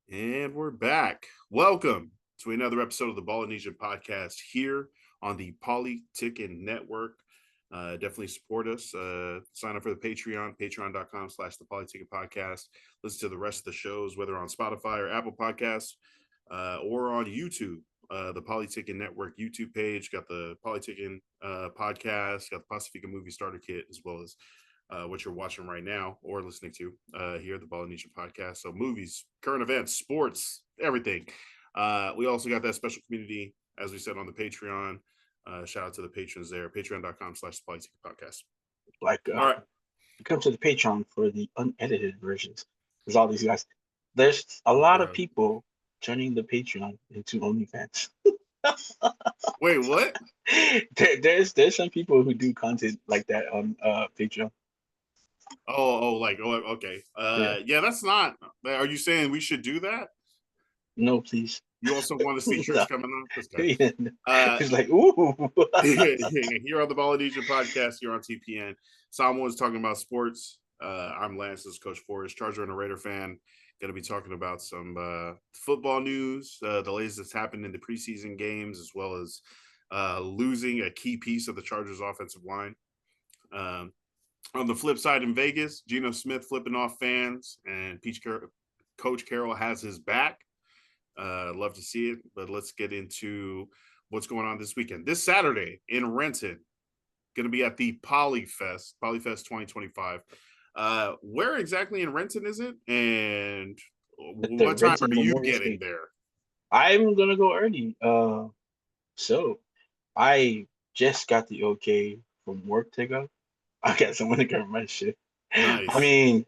And we're back. Welcome to another episode of the Ballinesian podcast here on the Polytickin network. Definitely support us. Sign up for the Patreon, patreon.com/the Polytickin podcast. Listen to the rest of the shows, whether on Spotify or Apple Podcasts or on YouTube. The Polytickin network YouTube page got the Polytickin podcast, got the Pacifica movie starter kit, as well as what you're watching right now or listening to here at the Ballinesian podcast. So movies, current events, sports, everything. We also got that special community, as we said, on the Patreon. Shout out to the patrons there, patreon.com/Polytickin podcast. Like, All right. come to the Patreon for the unedited versions. There's all these guys. There's a lot of Bro. people turning the Patreon into OnlyFans. Wait, what? There's some people who do content like that on Patreon. Okay. Yeah. Yeah, that's not. Are you saying we should do that? No, please. You also want to see shirts No. coming up? This guy. Yeah, no. Uh, It's like, ooh. here on the Ballinesian podcast, here on TPN. Samoans talking about sports. I'm Lance, this is Coach Forrest, Charger and a Raider fan. Going to be talking about some football news, the latest that's happened in the preseason games, as well as losing a key piece of the Chargers' offensive line. Um, on the flip side, in Vegas, Geno Smith flipping off fans, and Coach Carroll has his back. Love to see it, but let's get into what's going on this weekend. This Saturday in Renton, going to be at the PolyFest 2025. Where exactly in Renton is it? And At the what time Renton are you Memorial getting Stadium. there? I'm gonna go early. So I just got the okay from work to go. I got someone to cover my shit. I Nice. mean,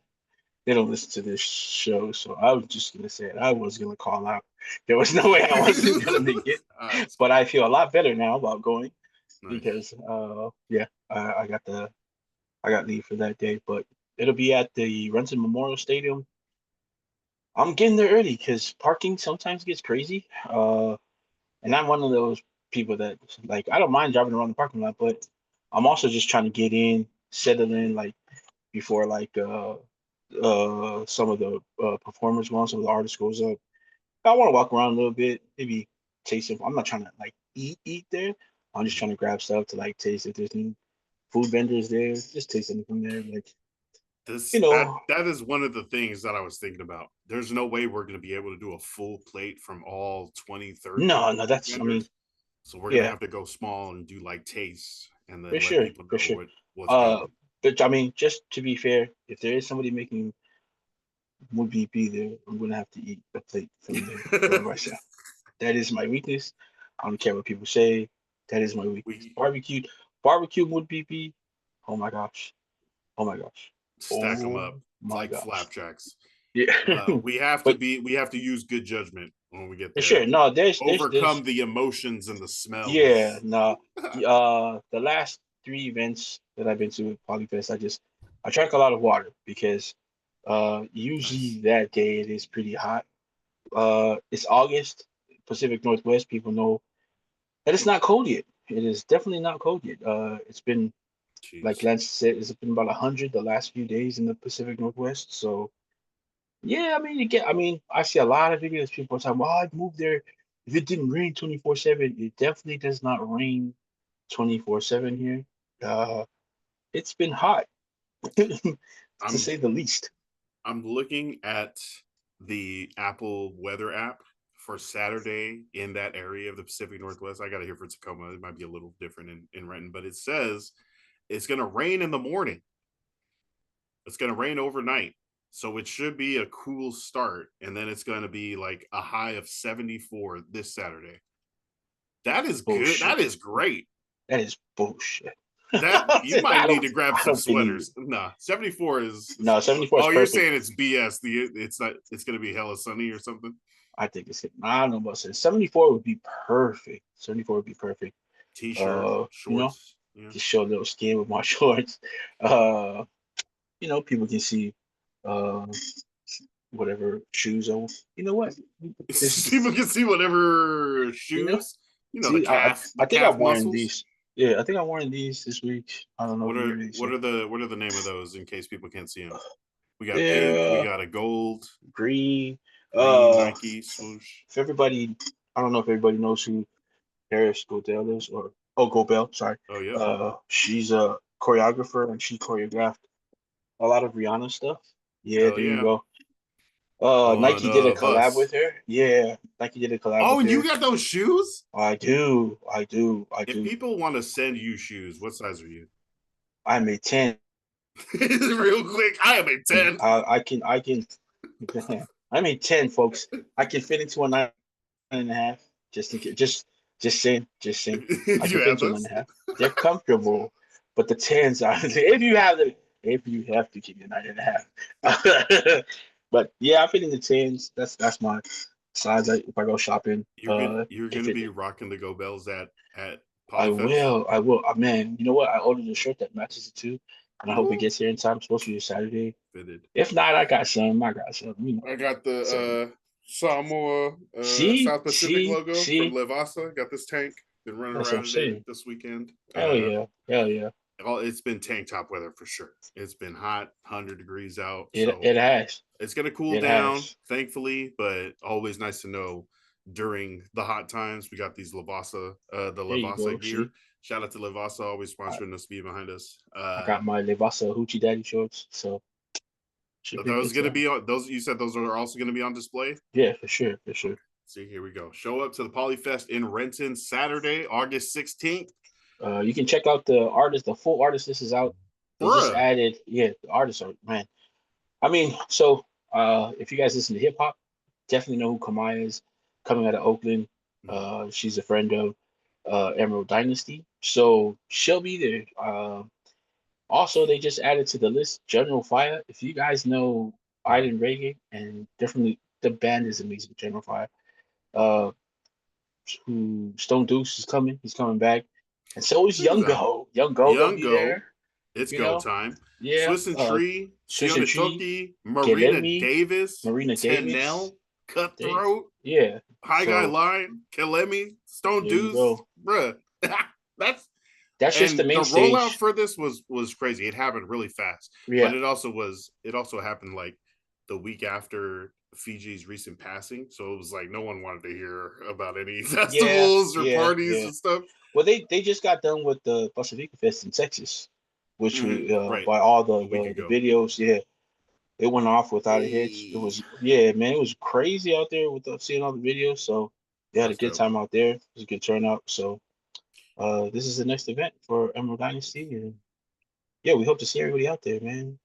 they don't listen to this show, so I was just gonna say it. I was gonna call out. There was no way I wasn't gonna make it, That's but cool. I feel a lot better now about going Nice. because yeah, I got leave for that day, but it'll be at the Renton Memorial Stadium. I'm getting there early because parking sometimes gets crazy. And I'm one of those people that like I don't mind driving around the parking lot, but I'm also just trying to get in, settle in, like before some of the performers go on, some of the artists goes up. I want to walk around a little bit, maybe taste it. I'm not trying to like eat there. I'm just trying to grab stuff to like taste if there's any food vendors there. Just taste anything there, like This you that know. that is one of the things that I was thinking about. There's no way we're going to be able to do a full plate from all 20, 30 No, no, that's I mean, vendors. So we're gonna yeah, have to go small and do like tastes, and for then let sure, people for know sure. what's good. Uh, but I mean, just to be fair, if there is somebody making would be there, I'm gonna have to eat a plate from there by myself. That is my weakness. I don't care what people say. That is my weakness. We Barbecue would be. Oh my gosh. Oh my gosh. stack them Oh up my like gosh. flapjacks. Yeah. But We have to use good judgment when we get for there. sure, no, there's Overcome the emotions and the yeah, smells. no. The last three events that I've been to with Polyfest, I drank a lot of water because Nice. usually that day it is pretty hot. It's August, Pacific Northwest. People know that it's not cold yet. It is definitely not cold yet. It's been like Jeez. Lance said, it's been about 100 the last few days in the Pacific Northwest. So yeah, I mean, I mean, I see a lot of videos. People talking, "Well, I'd move there if it didn't rain 24/7." It definitely does not rain 24/7 here. Uh, it's been hot, to I'm say the least. I'm looking at the Apple weather app for Saturday in that area of the Pacific Northwest. I got to hear for Tacoma. It might be a little different in Renton, but it says it's going to rain in the morning. It's going to rain overnight. So it should be a cool start. And then it's going to be like a high of 74 this Saturday. That is good. Bullshit. That is great. That is bullshit. That you might need to grab I some don't believe it. sweaters. Nah, 74 is No, 74 is oh, you're perfect. saying it's BS. It's not it's gonna be hella sunny or something. I think it's I don't know about 74 would be perfect. 74 would be perfect. T-shirt, You know, shorts. Yeah. just show a little skin with my shorts. Uh, people can see uh whatever shoes on. You know what? People This can see whatever you know, shoes, see, the I think calf I'm wearing muscles. these. Yeah, I think I'm wearing these this week. I don't know if you really say. What are the name of those in case people can't see them? We got pink, we They're got a gold. green. Green Uh, Nike swoosh. if everybody, I don't know if everybody knows who Paris Goodell is, or Gobel, sorry. Oh, yep. She's a choreographer and she choreographed a lot of Rihanna stuff. Yeah, Hell there you yeah. go. One Nike did a of collab us. with her. Yeah, Nike did a collab Oh, with and you her. got those shoes? I do, I do, I If do. people want to send you shoes, what size are you? I'm a 10. Real quick, I am a 10. I can. I'm a 10, folks. I can fit into a 9.5. Just in case, just saying. I can You fit have into a nine those? and a half. They're comfortable, but the 10s are. If you have to keep your 9.5. But yeah, I fit in the 10s. That's my size. If I go shopping, You're can gonna fit be it. rocking the Go Bells at I PolyFest. will. I will. Man, you know what? I ordered a shirt that matches it too, and I hope it Ooh, gets here in time. It's supposed to be Saturday. fitted. If not, I got some. I got some. I got So the Samoa see, South Pacific see, logo from see. Levasa. Got this tank. Been running That's what I'm around today saying. this weekend. Hell yeah, hell yeah. It's been tank top weather for sure. It's been hot, 100 degrees out. It So it has. it's gonna cool It down, has. thankfully, but always nice to know during the hot times. We got these the There you go. Levasa gear. See, Shout out to Levasa, always I, sponsoring us, be behind us. I got my Levasa Hoochie Daddy shorts, so should be a Those good gonna time. be on those. You said those are also gonna be on display. Yeah, for sure, for sure. See, here we go. Show up to the PolyFest in Renton Saturday, August 16th. You can check out the artist. The full artist list is out. They just Bruh. added. Yeah, the artists are man. I mean, if you guys listen to hip hop, definitely know who Kamaya is. Coming out of Oakland. She's a friend of Emerald Dynasty, so she'll be there. Also, they just added to the list General Fire. If you guys know Iden Reggae, and definitely the band is amazing, General Fire. Uh, who Stone Deuce is coming. He's coming back, and so is Look at Young that. Go. Young Go gonna Young be Go. there. It's You go know, time. yeah. Swiss and Tree, Swisher Tree, Sionatoki, Marina Kelemi, Davis, Marina Davis. Tennell, They, Cutthroat, yeah. High Guy So Line, Kelemi, Stone there you Deuce, go. bruh. That's That's just the and the main rollout stage. for this was crazy. It happened really fast, but Yeah, it also happened like the week after Fiji's recent passing. So it was like no one wanted to hear about any yeah, festivals or yeah, parties yeah. and stuff. Well, they just got done with the Pacifica Fest in Texas, which we Right. by all A week the ago. videos. Yeah, it went off without a hitch. It Hey. was yeah, man. It was crazy out there with seeing all the videos. So they had a That's good dope. time out there. It was a good turnout. So this is the next event for Emerald Dynasty, and yeah, we hope to see everybody out there, man.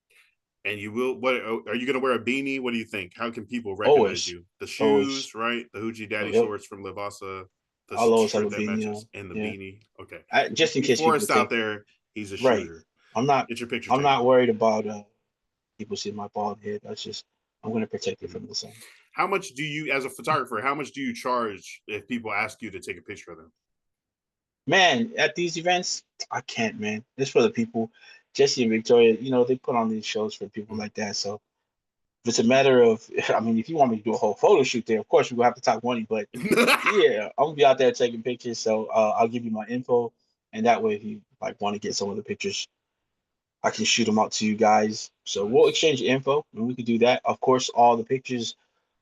And you will. What are you going to wear a beanie? What do you think? How can people recognize Always, you? The always. shoes, right? The Hoochie Daddy Yep, shorts from Levasa, the I'll always have a shirt that beanie matches, on. and the Yeah, beanie. Okay. just in Keep case people Forrest out think there. He's a right. shooter. I'm not. Get your picture I'm taken. not worried about people see my bald head. That's just I'm gonna protect it Mm-hmm. from the sun. How much do you, as a photographer, how much do you charge if people ask you to take a picture of them? Man, at these events, I can't, man. It's for the people. Jesse and Victoria, they put on these shows for people Mm-hmm. like that. So if it's a matter of, I mean, if you want me to do a whole photo shoot there, of course we're gonna have to talk money. But yeah, I'm gonna be out there taking pictures. So I'll give you my info, and that way, if you like want to get some of the pictures, I can shoot them out to you guys. So we'll Nice. exchange info, and we can do that. Of course, all the pictures,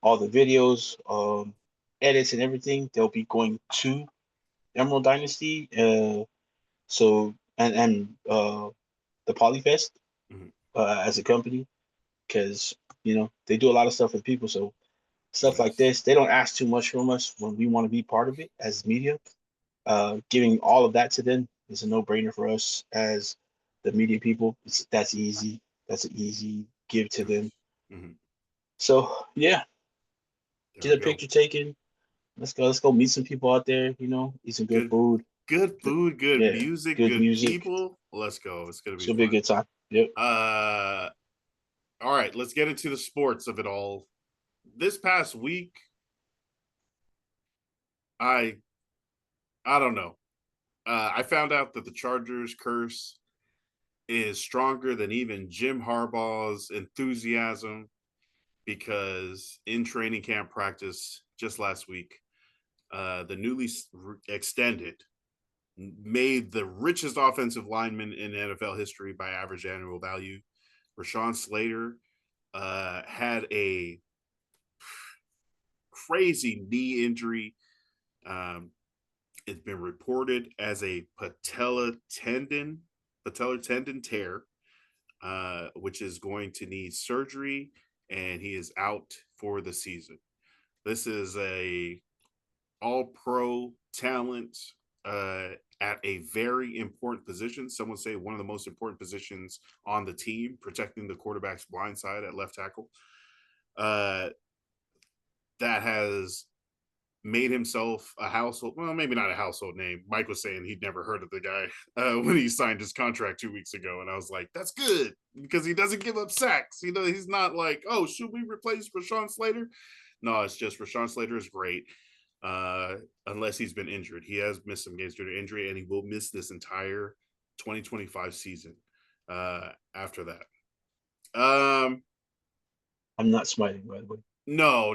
all the videos, edits, and everything, they'll be going to Emerald Dynasty. So and the Polyfest Mm-hmm. as a company, because they do a lot of stuff with people. So stuff like Nice. this, they don't ask too much from us when we want to be part of it as media. Giving all of that to them is a no-brainer for us as the media people. That's easy. That's an easy give to them. Nice. Mm-hmm. So yeah, There get we a go. picture taken. Let's go. Let's go meet some people out there. Eat some good Good, food. good food, good Yeah, music, good good music. people. Let's go. It's gonna It's be gonna be a fun. good time. Yep. Uh, all right, let's get into the sports of it all. This past week, I I don't know. I found out that the Chargers curse is stronger than even Jim Harbaugh's enthusiasm because in training camp practice just last week, the newly extended made the richest offensive lineman in NFL history by average annual value. Rashawn Slater had a crazy knee injury. It's been reported as a patellar tendon tear, which is going to need surgery, and he is out for the season. This is a all-pro talent at a very important position. Some would say one of the most important positions on the team, protecting the quarterback's blind side at left tackle. That has made himself a household, well, maybe not a household name. Mike was saying he'd never heard of the guy when he signed his contract 2 weeks ago. And I was like, that's good because he doesn't give up sacks. He's not like, oh, should we replace Rashawn Slater? No, it's just Rashawn Slater is great. Unless he's been injured. He has missed some games due to injury, and he will miss this entire 2025 season after that. I'm not smiling, by the way. No.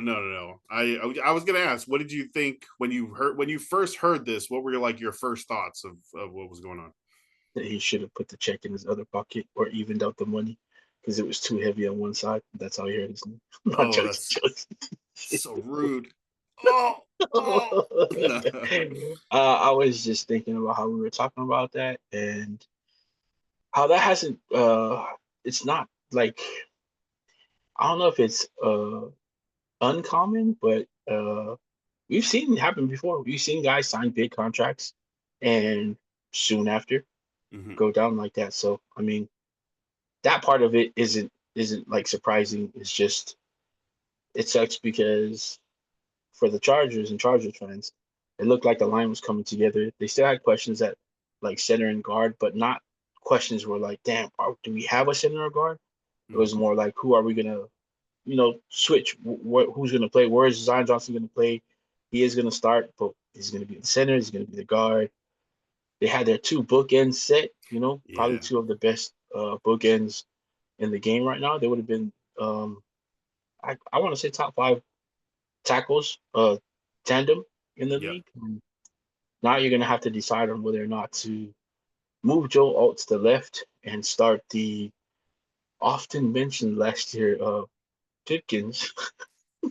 I was gonna ask, what did you think when you first heard this? What were your first thoughts of what was going on? That he should have put the check in his other pocket or evened out the money because it was too heavy on one side. That's how he heard his name. Oh, that's so rude. Oh. No. I was just thinking about how we were talking about that and how that hasn't. It's not like, I don't know if it's uncommon, but we've seen it happen before. We've seen guys sign big contracts and soon after go down like that. So I mean, that part of it isn't like surprising. It's just, it sucks because for the Chargers and Chargers fans, it looked like the line was coming together. They still had questions at like center and guard, but not questions were like, damn, do we have a center or guard? It was more like, who are we gonna, switch? Who's gonna play? Where is Zion Johnson gonna play? He is gonna start, but he's gonna be the center. He's gonna be the guard. They had their two bookends set. Probably Yeah. two of the best bookends in the game right now. They would have been, I want to say top five tackles, tandem in the Yep. league. Now you're gonna have to decide on whether or not to move Joe Alt to the left and start the often mentioned last year Pipkins.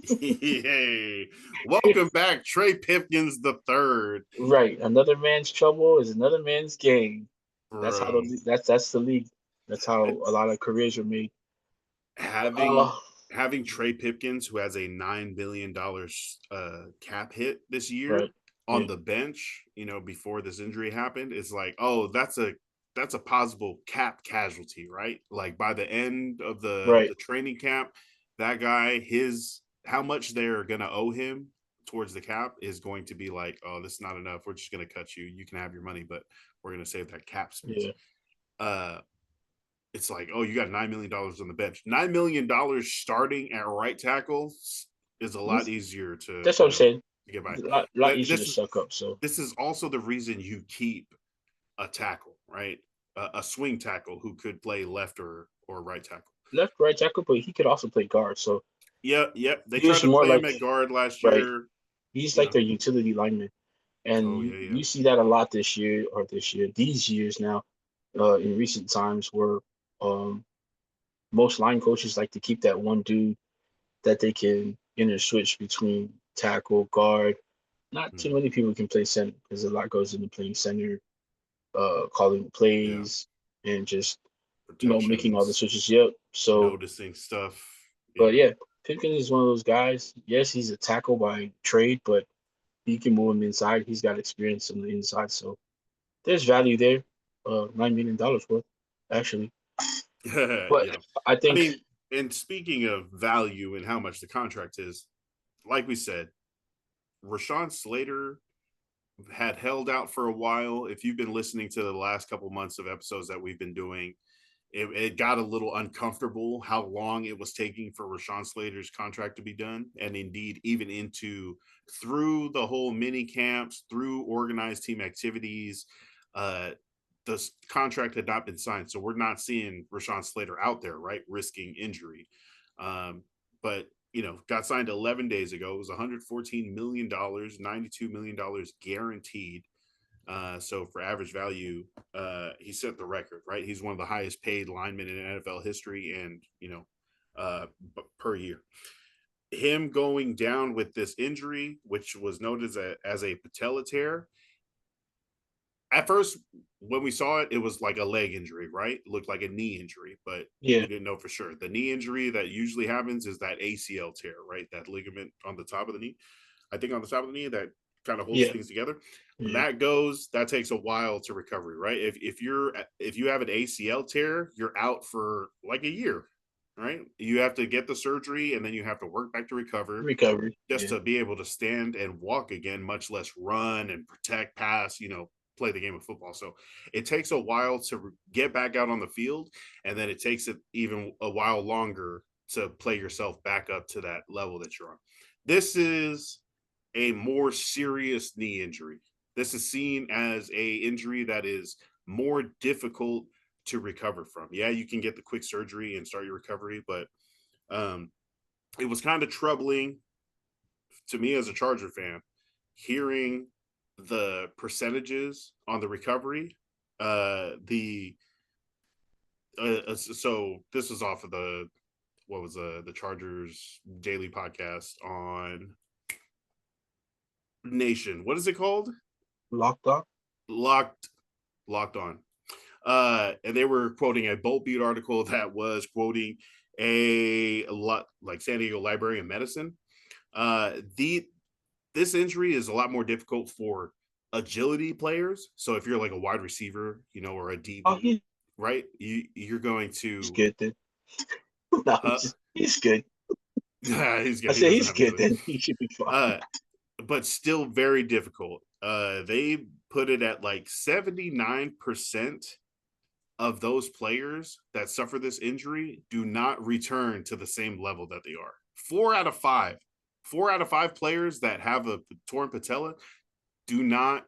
Hey, welcome back, Trey Pipkins the third. Right, another man's trouble is another man's gain. That's how Bro, that's the league. That's how a lot of careers are made. having Uh, having Trey Pipkins, who has a $9 billion cap hit this year, right, on yeah, the bench, before this injury happened, it's like, oh, that's a possible cap casualty, right? Like by the end of the right, training camp, that guy, his how much they're gonna owe him towards the cap is going to be like, oh, this is not enough. We're just gonna cut you. You can have your money, but we're gonna save that cap space. yeah, Uh, it's like, oh, you got $9 million on the bench. $9 million starting at right tackle is a lot easier to that's what I'm saying. to get by. A lot easier to This is suck up. So this is also the reason you keep a tackle, right? A swing tackle who could play left or right tackle. left, right tackle, but he could also play guard. So Yep. They he tried was to more play him like, at guard last right. year. He's You like know. their utility lineman, and Oh you, yeah. you see that a lot these years now, in recent times where um most line coaches like to keep that one dude that they can switch between tackle, guard. Not too Mhm. many people can play center because a lot goes into playing center, calling Yeah. plays, and just making all the Protections, switches. Yep. So, noticing stuff. Yeah. but yeah, Pickens is one of those guys. Yes, he's a tackle by trade, but he can move him inside. He's got experience on the inside, so there's value there. $9 million worth, actually. But Yeah. I I think mean, and speaking of value and how much the contract is, like we said, Rashawn Slater had held out for a while. If you've been listening to the last couple months of episodes that we've been doing, it got a little uncomfortable how long it was taking for Rashawn Slater's contract to be done. And indeed, even through the whole mini camps, through organized team activities, uh, the contract had not been signed. So we're not seeing Rashawn Slater out there, right? Risking injury. But got signed 11 days ago. It was $114 million, $92 million guaranteed. So for average value, he set the record, right? He's one of the highest paid linemen in NFL history, and per year. him going down with this injury, which was noted as a patella tear. At first, when we saw it, it was like a leg injury, right? It looked like a knee injury, but Yeah, we didn't know for sure. The knee injury that usually happens is that ACL tear, right? That ligament on the top of the knee. I think on the top of the knee that kind of holds yeah, things together. When yeah. that takes a while to recovery, right? If you have an ACL tear, you're out for like a year, right? You have to get the surgery and then you have to work back to recover Recovery. just Yeah, to be able to stand and walk again, much less run and protect, pass, play the game of football. So it takes a while to get back out on the field, and then it takes it even a while longer to play yourself back up to that level that you're on. This is a more serious knee injury. This is seen as a injury that is more difficult to recover from. Yeah, you can get the quick surgery and start your recovery, but um, it was kind of troubling to me as a Charger fan hearing the percentages on the recovery. The So this was off of the what was the Chargers daily podcast on Nation. What is it called? locked up. Locked Locked On. And they were quoting a Bolt Beat article that was quoting a lot like San Diego Library of Medicine. The This injury is a lot more difficult for agility players. So if you're like a wide receiver, or a Oh, DB, right? You're going he's to good then. No, uh he's good. he's I good. He said doesn't he's have good agility. then. He should be fine. Uh but still very difficult. They put it at like 79% of those players that suffer this injury do not return to the same level that they are. 4 out of 5. 4 out of 5 players that have a torn patella do not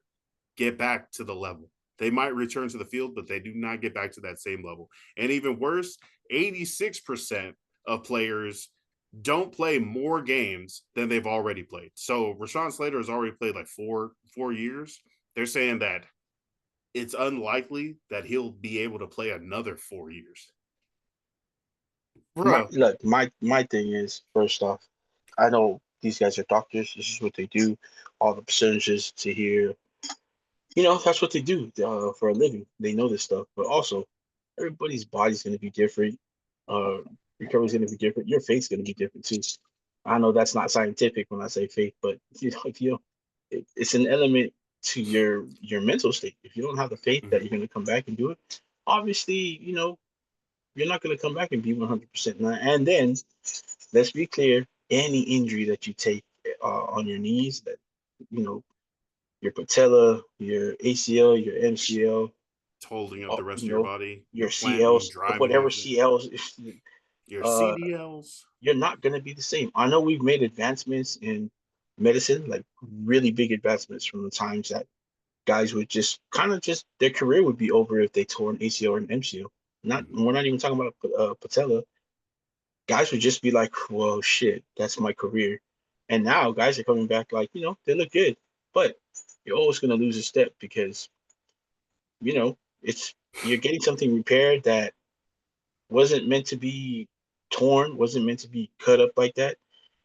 get back to the level. They might return to the field, but they do not get back to that same level. And even worse, 86% of players don't play more games than they've already played. So Rashawn Slater has already played like four years. They're saying that it's unlikely that he'll be able to play another 4 years. My Bro. look, my thing is first off, I know these guys are doctors. This is what they do. All the percentages to hear, that's what they do for a living. They know this stuff, but also everybody's body's going to be different. Uh, recovery's going to be different. Your faith's going to be different too. I know that's not scientific when I say faith, but if you it's an element to your mental state. If you don't have the faith that Mhm. you're going to come back and do it, obviously, you're not going to come back and be 100%. And then let's be clear: any injury that you take on your knees, that you know your patella, your ACL, your MCL, Holding up the rest of you your know, body, your planting, CLs, driving whatever into CLs, your uh, CDLs. you're not going to be the same. I know we've made advancements in medicine, like really big advancements from the times that guys would just kind of just their career would be over if they tore an ACL or an MCL. Not Mhm. we're not even talking about patella. Guys would just be like, "Well, shit, that's my career." And now guys are coming back like, they look good, but you're always going to lose a step because it's you're getting something repaired that wasn't meant to be torn, wasn't meant to be cut up like that,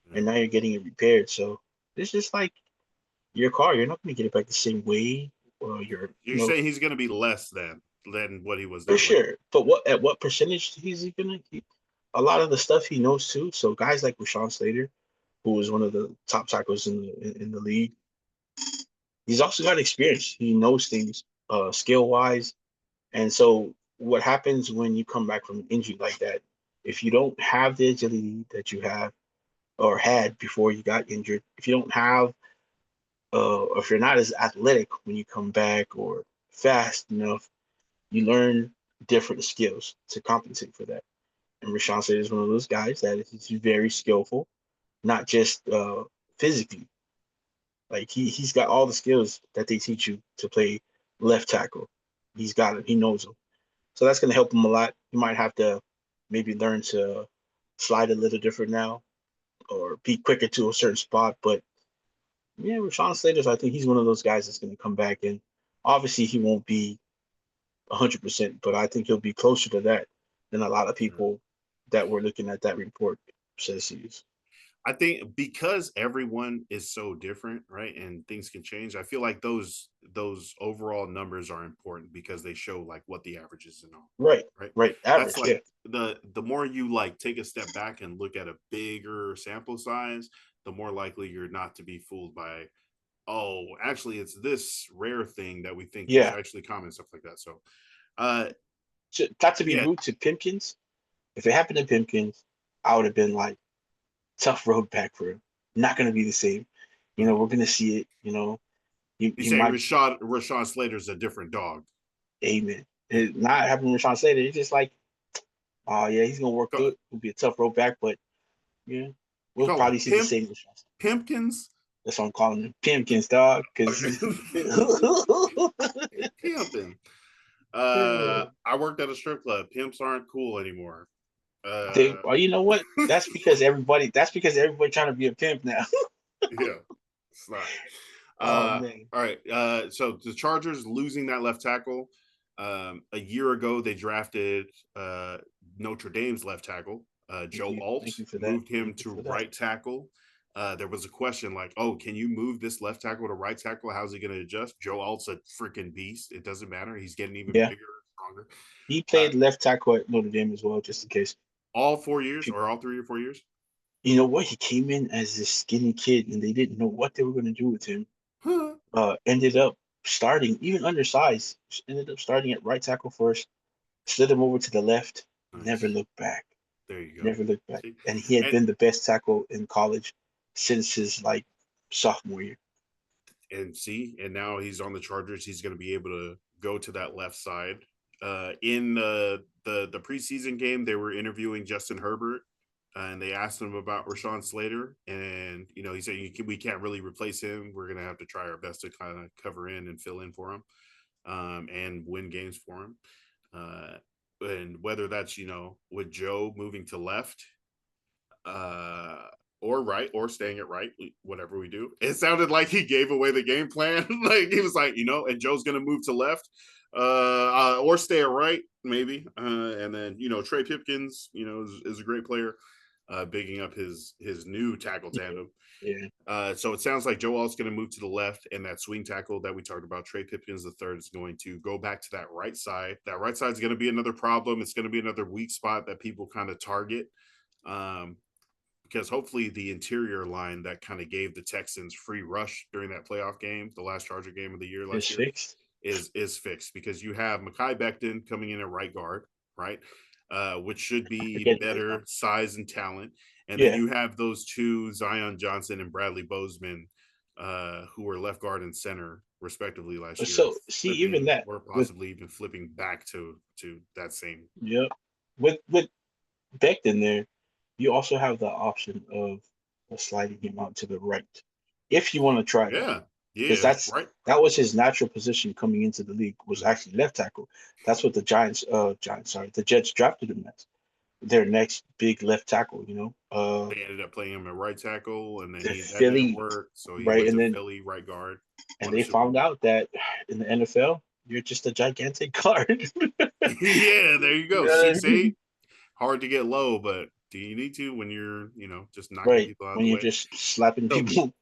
Yeah. and now you're getting it repaired. So it's just like your car, you're not going to get it back the same way. Or You're saying he's going to be less than what he was for then, right? sure. But at what percentage he's he gonna? A lot of the stuff he knows too. So guys like Rashawn Slater, who was one of the top tackles in the league, he's also got experience. He knows things, skill wise. And so what happens when you come back from an injury like that? If you don't have the agility that you have or had before you got injured, if you don't have, or if you're not as athletic when you come back or fast enough, you learn different skills to compensate for that. And Rashawn Slater is one of those guys that is very skillful, not just physically. Like he's got all the skills that they teach you to play left tackle. He's got it. He knows them. So that's going to help him a lot. You might have to maybe learn to slide a little different now or be quicker to a certain spot. But yeah, Rashawn Slater, I think he's one of those guys that's going to come back, and obviously he won't be 100%, but I think he'll be closer to that than a lot of Yeah. people that were looking at that report says he is. I think because everyone is so different, right, and things can change. I feel like those overall numbers are important because they show like what the average is and all, Right, right? right. That's Average, like yeah. the more you like take a step back and look at a bigger sample size, the more likely you're not to be fooled by, oh, actually it's this rare thing that we think is Yeah. actually common, stuff like that. So uh Not to be yeah, rude to Pimpkins. If it happened to Pimpkins, I would have been like, tough road back for him. Not gonna be the same. We're gonna see it. you He say might. Rashawn Slater's a different dog. Amen. It not having Rashawn Slater, it's just like, oh yeah, he's gonna work good. It'll be a tough road back, but yeah, You we'll call him probably see the same Rashawn. Pimpkins? That's what I'm calling him, Pimpkins, dog. Because Pimping. I worked at a strip club. Pimps aren't cool anymore. well, you know what? That's because everybody. That's because everybody trying to be a pimp now. Yeah, it's not. Oh man. All right. So the Chargers losing that left tackle. A year ago, they drafted Notre Dame's left tackle, Joe Alt, Thank you for that. moved him Thank you to for that. right tackle. There was a question like, oh, can you move this left tackle to right tackle? How's he going to adjust? Joe Alt's a freaking beast. It doesn't matter. He's getting even Yeah, bigger, stronger. he Uh, played left tackle at Notre Dame as well, just in case. all 4 years or all 3 or 4 years? You know what? He came in as this skinny kid, and they didn't know what they were going to do with him. Huh. Ended up starting, even undersized, ended up starting at right tackle first, slid him over to the left, never Nice. looked back, There you go. never looked back. See? And he had And been the best tackle in college since his like sophomore year. and now he's on the Chargers. He's going to be able to go to that left side. In the preseason game, they were interviewing Justin Herbert, and they asked him about Rashawn Slater, and he said we can't really replace him. We're going to have to try our best to kind of cover in and fill in for him, and win games for him. And whether that's with Joe moving to left, uh, or right, or staying at right, whatever we do. It sounded like he gave away the game plan. Like he was like, and Joe's gonna move to left, or stay at right, maybe. And then Trey Pipkins, is a great player, bigging up his new tackle Yeah, tandem. yeah. So it sounds like Joe Alt's going to move to the left, and that swing tackle that we talked about, Trey Pipkins the third, is going to go back to that right side. That right side is going to be another problem. It's going to be another weak spot that people kind of target. Um, because hopefully the interior line that kind of gave the Texans free rush during that playoff game, the last Charger game of the year last It's year, fixed. is fixed because you have Mekhi Becton coming in at right guard, right? Which should be Forgetting right now. better size and talent. And then Yeah. you have those two, Zion Johnson and Bradley Bozeman, who were left guard and center respectively last year, So see, even flipping that or with possibly even flipping back to that same. yeah, with Becton there, you also have the option of sliding him out to the right if you want to try that. Yeah, Because yeah, right. that was his natural position coming into the league, was actually left tackle. That's what the the Jets drafted him as their next big left tackle. They ended up playing him at right tackle, and then The that didn't Philly, work, so he right, went and to then Philly right guard, and won a they Super found Bowl. out that in the NFL, you're just a gigantic guard. Yeah, there you You go. know what I Six mean? eight, hard to get low, but do you need to when you're just knocking Right, people out of when the you're way? just slapping So people.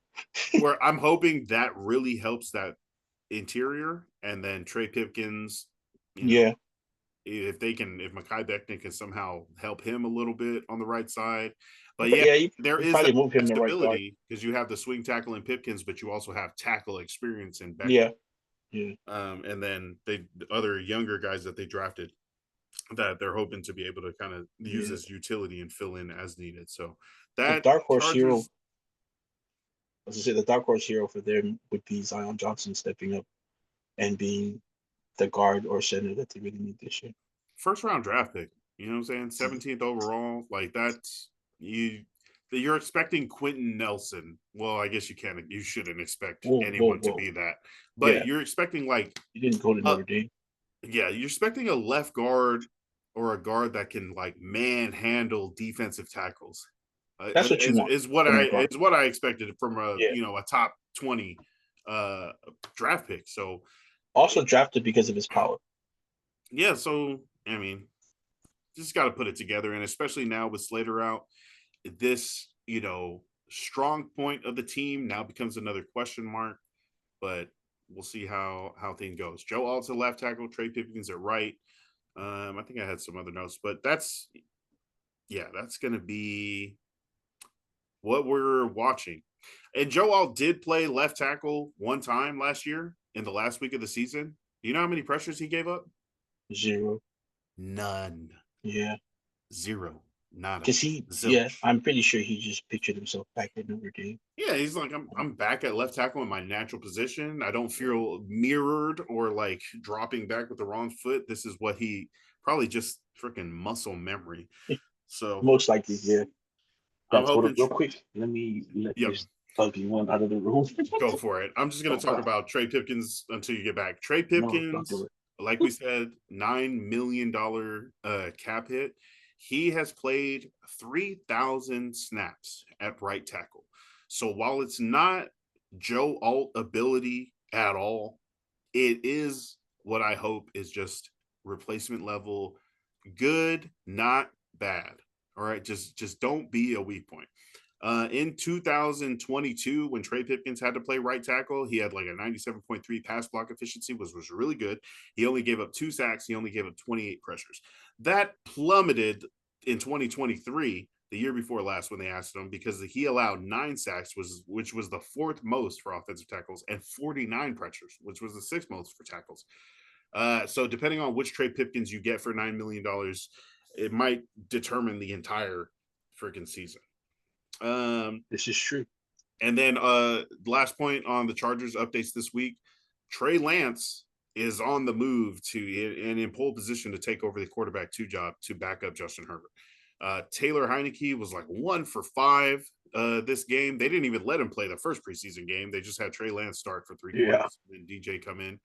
where I'm hoping that really helps that interior, and then Trey Pipkins, you know, Yeah, if Mekhi Becton can somehow help him a little bit on the right side. But but yeah, yeah, there you is that probably move him to right guard. flexibility because you have the swing tackle in Pipkins, but you also have tackle experience in Becton. Yeah, yeah, And then the other younger guys that they drafted that they're hoping to be able to kind of use yeah. as utility and fill in as needed. So The that dark horse hero, Chargers, as I said, the dark horse hero for them would be Zion Johnson stepping up and being the guard or center that they really need this year. first round draft pick, you know what I'm saying? Mhm. 17th overall, like that's you're expecting Quentin Nelson. Well, I guess you shouldn't expect Whoa, whoa, anyone to whoa. be that, but Yeah, you're expecting like he didn't go to uh Notre Dame. yeah, you're expecting a left guard or a guard that can like manhandle defensive tackles. That's what you want from a guard. Is what I expected from a Yeah. a top 20 uh draft pick. So Also drafted because of his power. yeah, so I mean, just got to put it together, and especially now with Slater out, this strong point of the team now becomes another question mark, but we'll see how things goes. Joe Alt's at left tackle, Trey Pipkins at right. I think I had some other notes, but that's going to be what we're watching. And Joe Alt did play left tackle one time last year in the last week of the season. Do you know how many pressures he gave up? 0. None. Yeah. 0. Nada. Cause Zilch. I'm pretty sure he just pictured himself back at Notre Dame. Yeah, he's like, I'm back at left tackle in my natural position. I don't feel mirrored or like dropping back with the wrong foot. This is what he probably just freaking muscle memory. So Most likely, yeah. I'm Hold up hoping. real quick. Let me let Yep, this ugly one out of the room. go for it. I'm just going to talk about Trey Pipkins until you get back. Trey No, don't do Pipkins, it. like we said, $9 million cap hit. He has played 3,000 snaps at right tackle. So while it's not Joe Alt ability at all, it is what I hope is just replacement level good, not bad. All right, just don't be a weak point. In 2022, when Trey Pipkins had to play right tackle, he had like a 97.3 pass block efficiency, was really good. He only gave up 2 sacks. He only gave up 28 pressures. That plummeted in 2023, the year before last, when they asked him, because he allowed 9 sacks, which was the 4th most for offensive tackles, and 49 pressures, which was the 6th most for tackles. So depending on which Trey Pipkins you get for $9 million, it might determine the entire freaking season. This is true. And then last point on the Chargers updates this week, Trey Lance is on the move and in pole position to take over the quarterback 2 job to back up Justin Herbert. Taylor Heineke was like 1 for 5 this game. They didn't even let him play the first preseason game. They just had Trey Lance start for 3 quarters and DJ come in.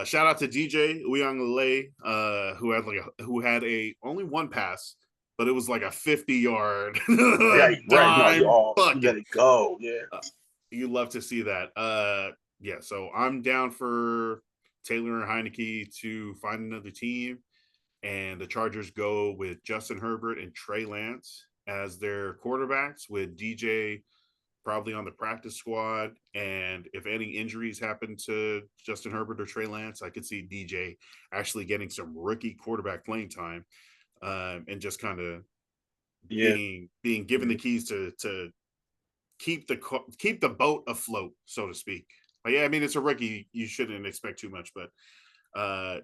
Shout out to DJ Uyonglele, who had only 1 pass, but it was like a 50-yard right. No, you let it go. Yeah. You love to see that. Yeah, so I'm down for Taylor Heineke to find another team, and the Chargers go with Justin Herbert and Trey Lance as their quarterbacks, with DJ probably on the practice squad. And if any injuries happen to Justin Herbert or Trey Lance, I could see DJ actually getting some rookie quarterback playing time, and just kind of being given the keys to keep the boat afloat, so to speak. But yeah, I mean, it's a rookie. You shouldn't expect too much, but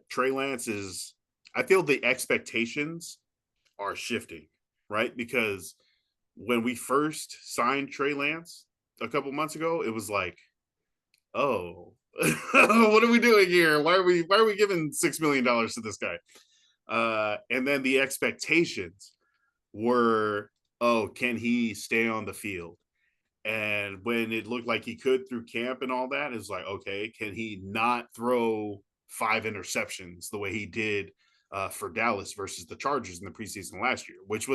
Trey Lance is, I feel the expectations are shifting, right? Because when we first signed Trey Lance a couple months ago, it was like, oh, what are we doing here? Why are we giving $6 million to this guy? And then the expectations were, oh, can he stay on the field? And when it looked like he could through camp and all that, it's like, okay, can he not throw 5 interceptions the way he did for Dallas versus the Chargers in the preseason last year, which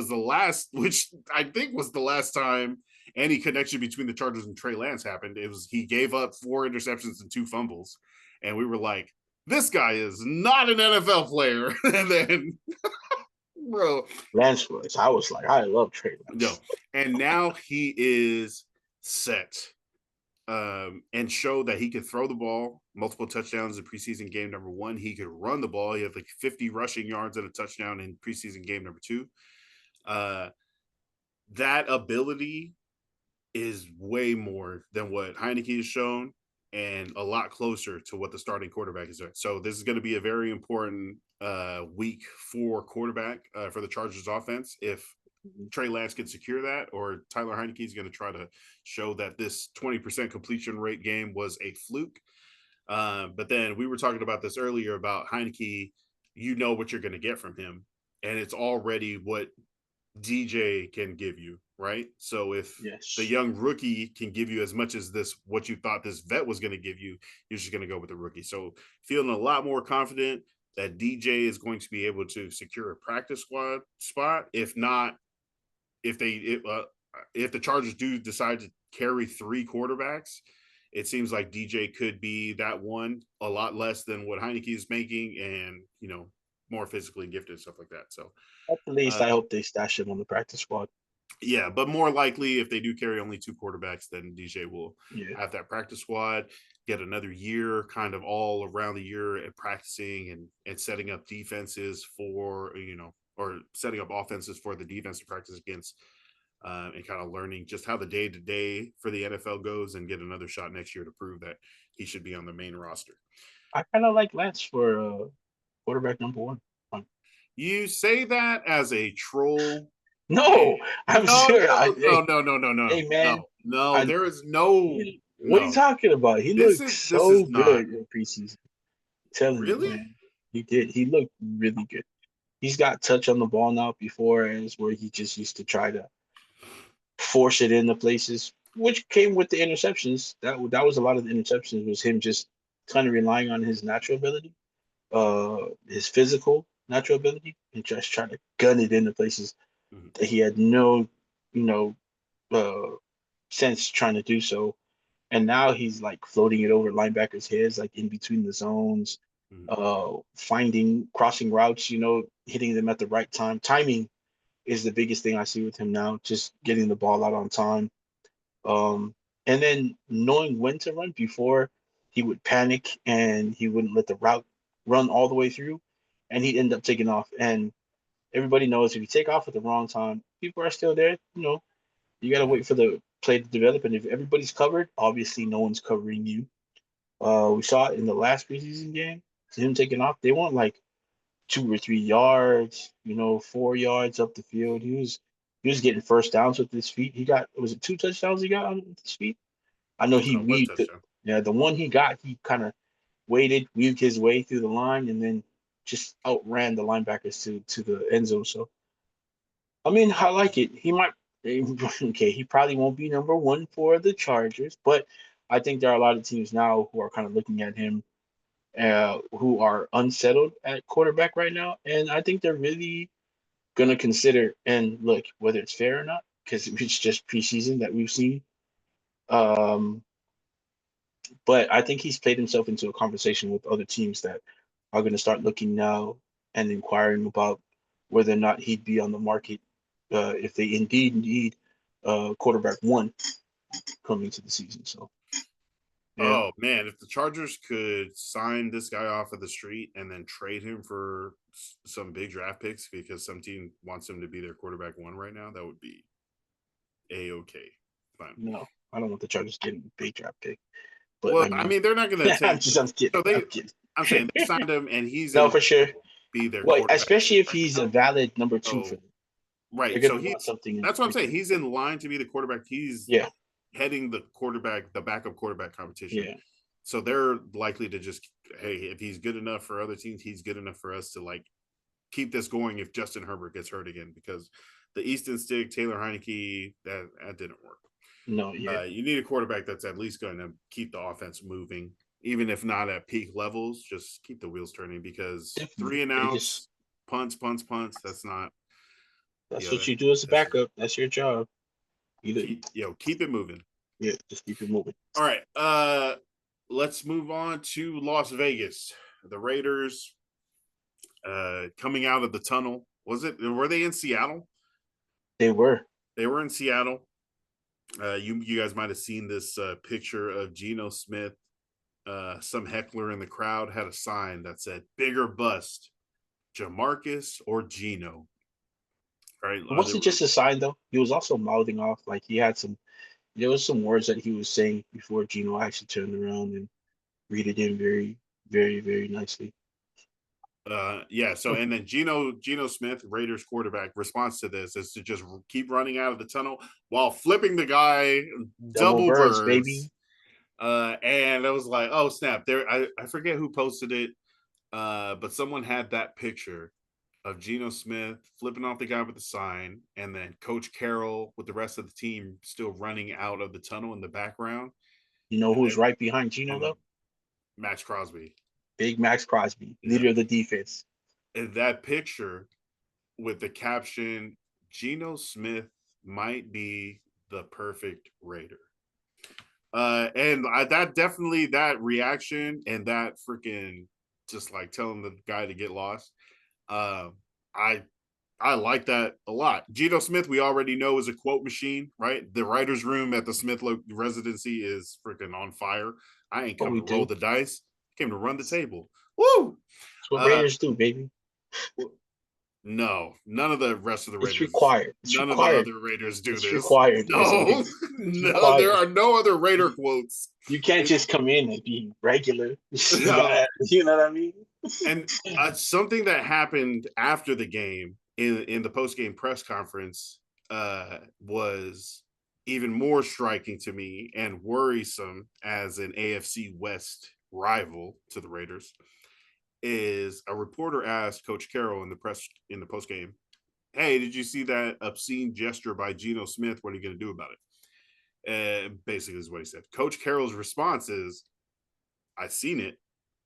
I think was the last time any connection between the Chargers and Trey Lance happened. It was, he gave up 4 interceptions and 2 fumbles. And we were like, this guy is not an NFL player. And then, bro, Lance was. I was like, I love Trey Lance. No. And now he is set, and show that he could throw the ball, multiple touchdowns in preseason game number 1. He could run the ball. He had like 50 rushing yards and a touchdown in preseason game number 2. That ability is way more than what Heineke has shown, and a lot closer to what the starting quarterback is doing. So this is going to be a very important week for quarterback for the Chargers offense. If Trey Lance can secure that, or Tyler Heineke is going to try to show that this 20% completion rate game was a fluke. But then we were talking about this earlier about Heineke. You know what you're going to get from him, and it's already what DJ can give you, right? So if the young rookie can give you as much as what you thought this vet was going to give you, you're just going to go with the rookie. So feeling a lot more confident that DJ is going to be able to secure a practice squad spot. If not, if the Chargers do decide to carry 3 quarterbacks, it seems like DJ could be that one, a lot less than what Heineke is making, and more physically gifted and stuff like that. So at the least, I hope they stash him on the practice squad. Yeah, but more likely if they do carry only 2 quarterbacks, then DJ will Yeah. have that practice squad, get another year kind of all around the year at practicing and setting up defenses for, or setting up offenses for the defense to practice against, and kind of learning just how the day-to-day for the NFL goes and get another shot next year to prove that he should be on the main roster. I kind of like Lance for quarterback number one. You say that as a troll. No, I'm No, sure. no, no, no, no, no, Hey man, no. I, There is no, what are you no. talking about? He looked This so is not good in preseason. I'm telling you, really. man, he did. He looked really good. He's got touch on the ball now before, as where he just used to try to force it into places, which came with the interceptions. That was a lot of the interceptions was him just kind of relying on his natural ability, his physical natural ability, and just trying to gun it into places Mhm, that he had no, you know, uh, sense trying to do so. And now he's like floating it over linebackers' heads, like in between the zones, mhm. finding crossing routes, hitting them at the right time. Timing is the biggest thing I see with him now, just getting the ball out on time. Um, and then knowing when to run before he would panic and he wouldn't let the route run all the way through, and he'd end up taking off. And everybody knows if you take off at the wrong time, people are still there. You got to Yeah. wait for the play to develop. And if everybody's covered, obviously no one's covering you. We saw it in the last preseason game. Him taking off, they weren't like 2 or 3 yards, 4 yards up the field. He was getting first downs with his feet. He got was it 2 touchdowns he got on his feet? I know he One weaved it. touchdown. Yeah, the one he got, he kind of weaved his way through the line, and then just outran the linebackers to the end zone. So I mean, I like it. He might okay, he probably won't be number one for the Chargers, but I think there are a lot of teams now who are kind of looking at him, who are unsettled at quarterback right now, and I think they're really gonna consider and look whether it's fair or not because it's just preseason that we've seen. Um, but I think he's played himself into a conversation with other teams that are going to start looking now and inquiring about whether or not he'd be on the market, if they indeed need quarterback one coming to the season. So yeah, Oh man, if the Chargers could sign this guy off of the street and then trade him for some big draft picks because some team wants him to be their quarterback one right now, that would be a okay. Fine. no, I don't want the Chargers getting a big draft pick, but Well, I I mean, mean, they're not going to I'm take. just I'm kidding, So I'm they, kidding. I'm saying they signed him, and he's No, in for sure. be their Well, quarterback especially if right he's a now. valid number two for So them, they're right, so gonna want he's something in that's what I'm saying. return. He's in line to be the quarterback. He's Yeah, heading the backup quarterback competition. yeah. So they're likely to just, hey, if he's good enough for other teams, he's good enough for us to like keep this going if Justin Herbert gets hurt again, because the Easton Stick, Taylor Heineke, that didn't work. No, yeah. You need a quarterback that's at least going to keep the offense moving, even if not at peak levels. Just keep the wheels turning, because Definitely. three and They just outs, punts. That's not, that's yeah. what you do as a That's just backup. That's your job. Either keep it moving. yeah, just keep it moving. All right. Let's move on to Las Vegas. The Raiders, coming out of the tunnel. Were they in Seattle? They were. They were in Seattle. You guys might have seen this picture of Geno Smith. Some heckler in the crowd had a sign that said "Bigger bust, Jamarcus or Geno." Right? It wasn't just a sign though. He was also mouthing off like he had some there was some words that he was saying before Gino actually turned around and read it in very, very, very nicely. Yeah. So and then Geno Smith, Raiders quarterback, response to this is to just keep running out of the tunnel while flipping the guy Double double birds, birds. baby. And I was like, oh snap! There, I forget who posted it, but someone had that picture of Geno Smith flipping off the guy with the sign, and then Coach Carroll with the rest of the team still running out of the tunnel in the background, You know and who's then right behind Gino um, though? Max Crosby. Big Max Crosby, Yeah, leader of the defense. and that picture with the caption Geno Smith might be the perfect Raider. That definitely, that reaction and that freaking just like telling the guy to get lost. I I like that a lot. Geno Smith, we already know, is a quote machine, right? The writer's room at the Smith residency is freaking on fire. I ain't What come we to roll do. the dice. I came to run the table. Woo! That's what Uh, Raiders do, baby. no, none of the rest of the It's Raiders, required. It's none of the required. other Raiders do It's this. required as a No, Raider. It's no, there required. are no other Raider quotes. You can't just come in and be regular. You No, gotta, you know what I mean? and something that happened after the game in the post game press conference was even more striking to me and worrisome as an AFC West rival to the Raiders. Is a reporter asked Coach Carroll in the post game, "Hey, did you see that obscene gesture by Geno Smith? What are you going to do about it?" Basically, is what he said. Coach Carroll's response is, "I seen it.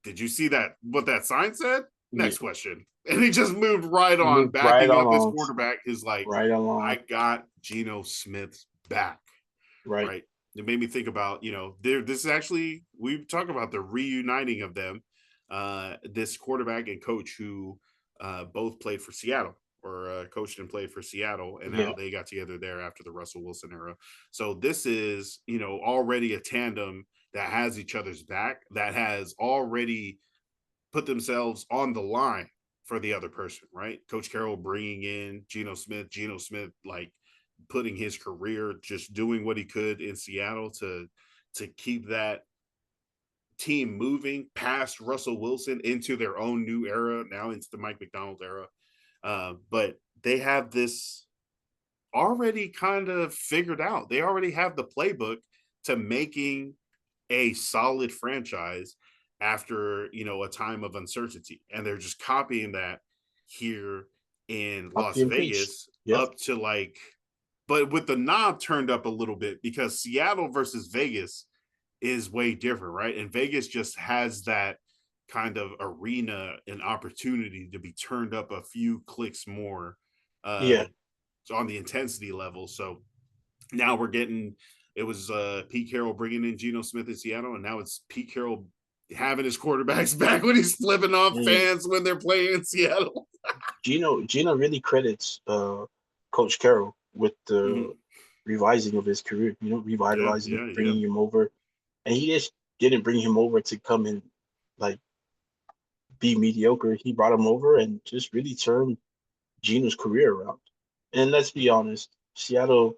Did you see that? What that sign said?" Yeah, Next question. And he just moved right on, moved right backing up his along, quarterback. Is like, right along, I got Geno Smith's back. right. Right. It made me think about, this is actually, we talk about the reuniting of them. This quarterback and coach who both played for Seattle or coached and played for Seattle, and how Yeah, they got together there after the Russell Wilson era. So this is, already a tandem that has each other's back, that has already put themselves on the line for the other person, right? Coach Carroll bringing in Geno Smith, like putting his career, just doing what he could in Seattle to keep that team moving past Russell Wilson into their own new era, now into the Mike McDonald era. But they have this already kind of figured out. They already have the playbook to making a solid franchise after, a time of uncertainty, and they're just copying that here in Las copy and paste. Vegas, Yep. up to like, but with the knob turned up a little bit, because Seattle versus Vegas is way different, right? And Vegas just has that kind of arena and opportunity to be turned up a few clicks more, uh Yeah. on the intensity level. So now we're getting, it was Pete Carroll bringing in Geno Smith in Seattle, and now it's Pete Carroll having his quarterbacks back when he's flipping off And fans when they're playing in Seattle. Gino really credits Coach Carroll with the Mm-hmm. revising of his career. Yeah, Revitalizing it, yeah, yeah, bringing him over, and he just didn't bring him over to come and like be mediocre. He brought him over and just really turned Gino's career around. And let's be honest, Seattle,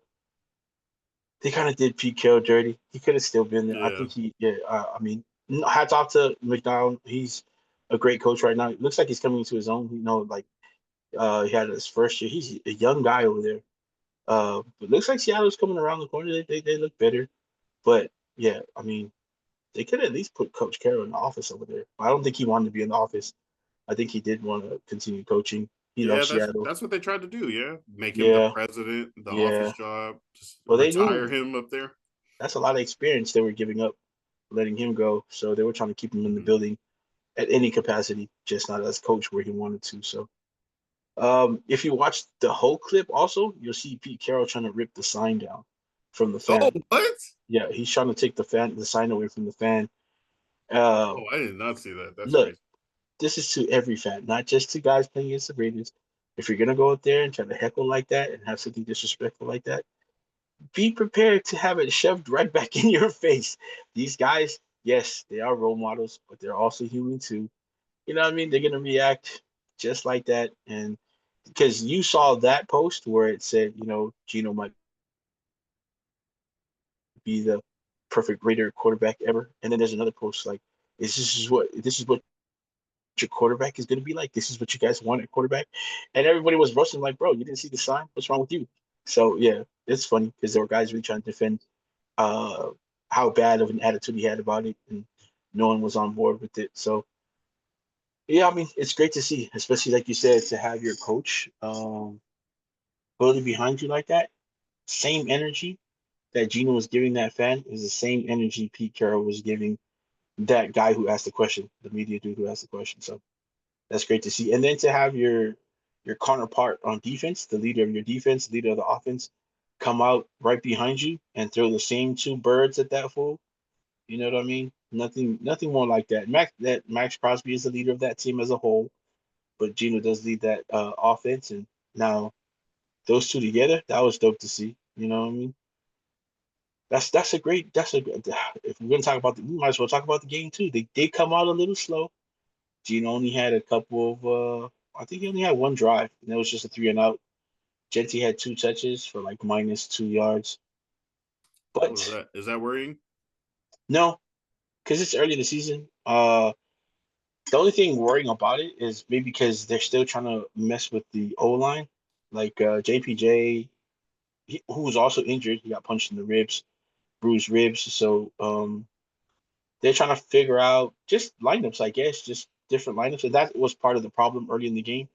they kind of did Pete Carroll dirty. He could have still been there. I yeah. think yeah. I mean, hats off to McDonald. He's a great coach right now. It looks like he's coming to his own. Like he had his first year. He's a young guy over there. But looks like Seattle's coming around the corner. They look better. But yeah, I mean, they could at least put Coach Carroll in the office over there. I don't think he wanted to be in the office. I think he did want to continue coaching. He Yeah, loves that's Seattle. that's what they tried to do. Yeah, make him the Yeah, president, the office yeah. job, just Well, they retire knew him up there. that's a lot of experience they were giving up, letting him go. So they were trying to keep him in the Mm-hmm. building at any capacity, just not as coach where he wanted to. So if you watch the whole clip, also you'll see Pete Carroll trying to rip the sign down from the Oh, fan. what? Yeah, he's trying to take the sign away from the fan. Oh, I did not see that. That's Look, crazy. this is to every fan, not just to guys playing against the Raiders. If you're gonna go out there and try to heckle like that and have something disrespectful like that, be prepared to have it shoved right back in your face. These guys, yes, they are role models, but they're also human too. You know what I mean? They're gonna react just like that, and because you saw that post where it said, Geno might be the perfect Raider quarterback ever, and then there's another post like, "Is this is what your quarterback is going to be like. This is what you guys want at quarterback." And everybody was rushing like, bro, you didn't see the sign? What's wrong with you? So yeah, it's funny because there were guys really trying to defend uh, how bad of an attitude he had about it, and no one was on board with it. So yeah, I mean, it's great to see, especially like you said, to have your coach fully behind you like that. Same energy that Gino was giving that fan is the same energy Pete Carroll was giving that guy who asked the question, the media dude who asked the question. So that's great to see. And then to have your counterpart on defense, the leader of your defense, leader of the offense, come out right behind you and throw the same two birds at that fool. You know what I mean? Nothing more like that. Max Crosby is the leader of that team as a whole, but Gino does lead that offense, and Now, those two together, that was dope to see. You know what I mean? That's a great. If we're gonna talk about we might as well talk about the game too. They did come out a little slow. Geno only had a couple of I think he only had one drive, and it was just a 3-and-out. Genty had 2 touches for like -2 yards. Oh, But is that worrying? no, because it's early in the season. The only thing worrying about it is maybe because they're still trying to mess with the O line. Like JPJ, who was also injured, he got punched in the ribs, bruised ribs. So they're trying to figure out just lineups, I guess, just different lineups. And that was part of the problem early in the game.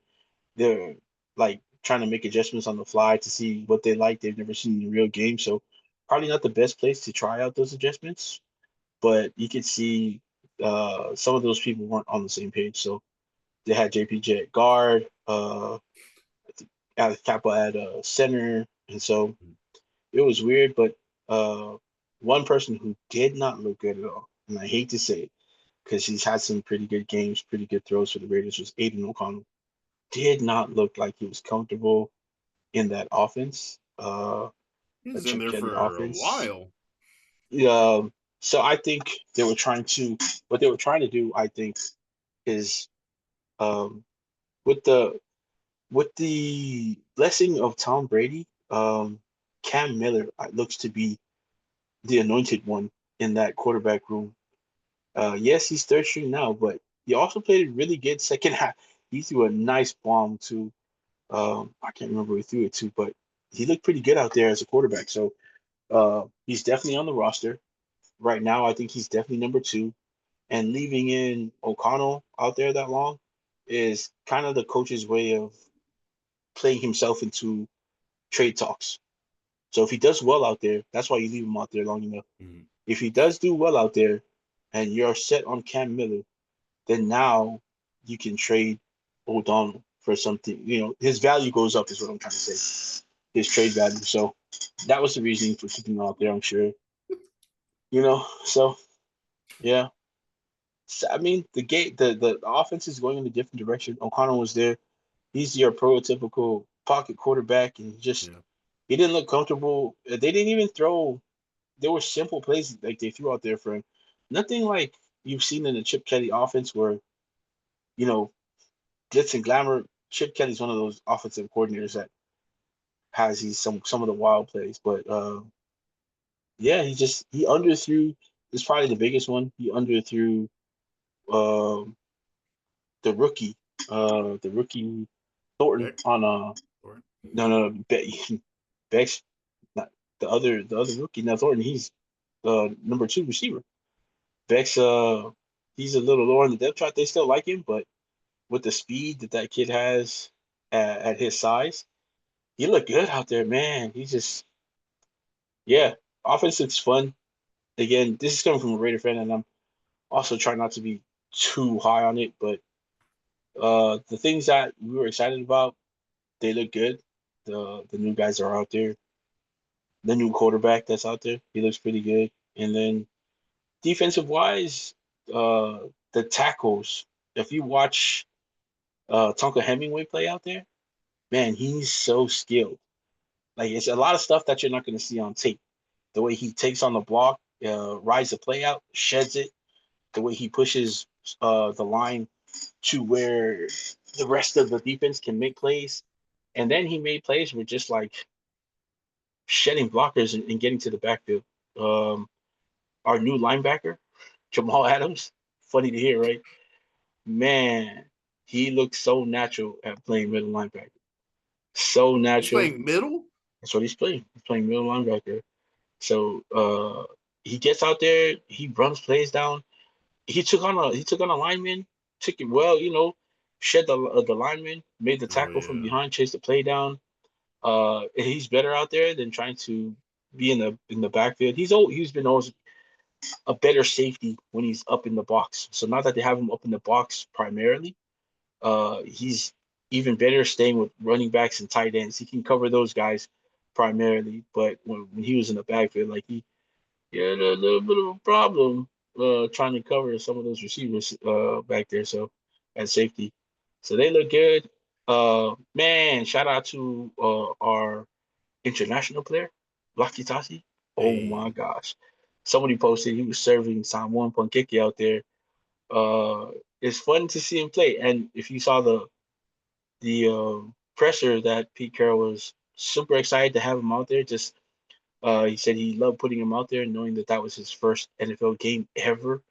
They're like trying to make adjustments on the fly to see what they like. They've never seen in a real game. So probably not the best place to try out those adjustments. But you could see some of those people weren't on the same page. So they had JPJ at guard, Alex Kappa at center. And so it was weird. But one person who did not look good at all, and I hate to say it, because he's had some pretty good games, pretty good throws for the Raiders, was Aiden O'Connell. Did not look like he was comfortable in that offense, He's the in Chip there Kelly for a offense. while. So I think what they were trying to do, I think, is um, with the blessing of Tom Brady, Cam Miller looks to be the anointed one in that quarterback room. Yes, he's third string now, but he also played a really good second half. He threw a nice bomb to I can't remember who he threw it to, but he looked pretty good out there as a quarterback. So he's definitely on the roster right now. I think he's definitely number two. And leaving in O'Connell out there that long is kind of the coach's way of playing himself into trade talks. So if he does well out there, that's why you leave him out there long enough. Mhm. If he does do well out there and you're set on Cam Miller, then now you can trade O'Donnell for something. His value goes up, is what I'm trying to say. His trade value. So that was the reasoning for keeping him out there, I'm sure. So yeah. So, I mean, the offense is going in a different direction. O'Connell was there. He's your prototypical pocket quarterback, and Yeah. he didn't look comfortable. They didn't even throw. There were simple plays like they threw out there for him. Nothing like you've seen in the Chip Kelly offense where you know glitz and glamour. Chip Kelly's one of those offensive coordinators that has these some of the wild plays, but yeah, he underthrew. This is probably the biggest one. He underthrew um, the rookie, Thornton Beck? on Or, Beck's not the other rookie. Now Thornton, he's number two receiver. Beck's he's a little lower on the depth chart. They still like him, but with the speed that kid has at his size, he looked good out there, man. He just yeah, offense looks fun. Again, this is coming from a Raider fan, and I'm also trying not to be too high on it, but the things that we were excited about, they look good. The new guys are out there. The new quarterback that's out there, he looks pretty good. And then defensive wise, uh, the tackles. If you watch Tonka Hemingway play out there, man, he's so skilled. Like it's a lot of stuff that you're not going to see on tape. The way he takes on the block, rides the play out, sheds it. The way he pushes the line to where the rest of the defense can make plays. And then he made plays with just like shedding blockers and getting to the backfield. Um, our new linebacker, Jamal Adams, funny to hear, right? Man, he looks so natural at playing middle linebacker. So he's natural. playing middle? That's what he's playing. He's playing middle linebacker. So he gets out there, he runs plays down. He took on a lineman, took it well, shed the lineman, made the Oh, tackle from yeah. behind, chased the play down. He's better out there than trying to be in the backfield. He's been always a better safety when he's up in the box. So now that they have him up in the box primarily, he's even better staying with running backs and tight ends. He can cover those guys primarily, but when he was in the backfield, like he had a little bit of a problem trying to cover some of those receivers back there. So at safety, so they look good. Man, shout out to our international player, Lucky Tati. Oh my Hey, gosh. Somebody posted he was serving Samoan pancake out there. It's fun to see him play. And if you saw the presser that Pete Carroll was super excited to have him out there, just he said he loved putting him out there, knowing that that was his first NFL game ever,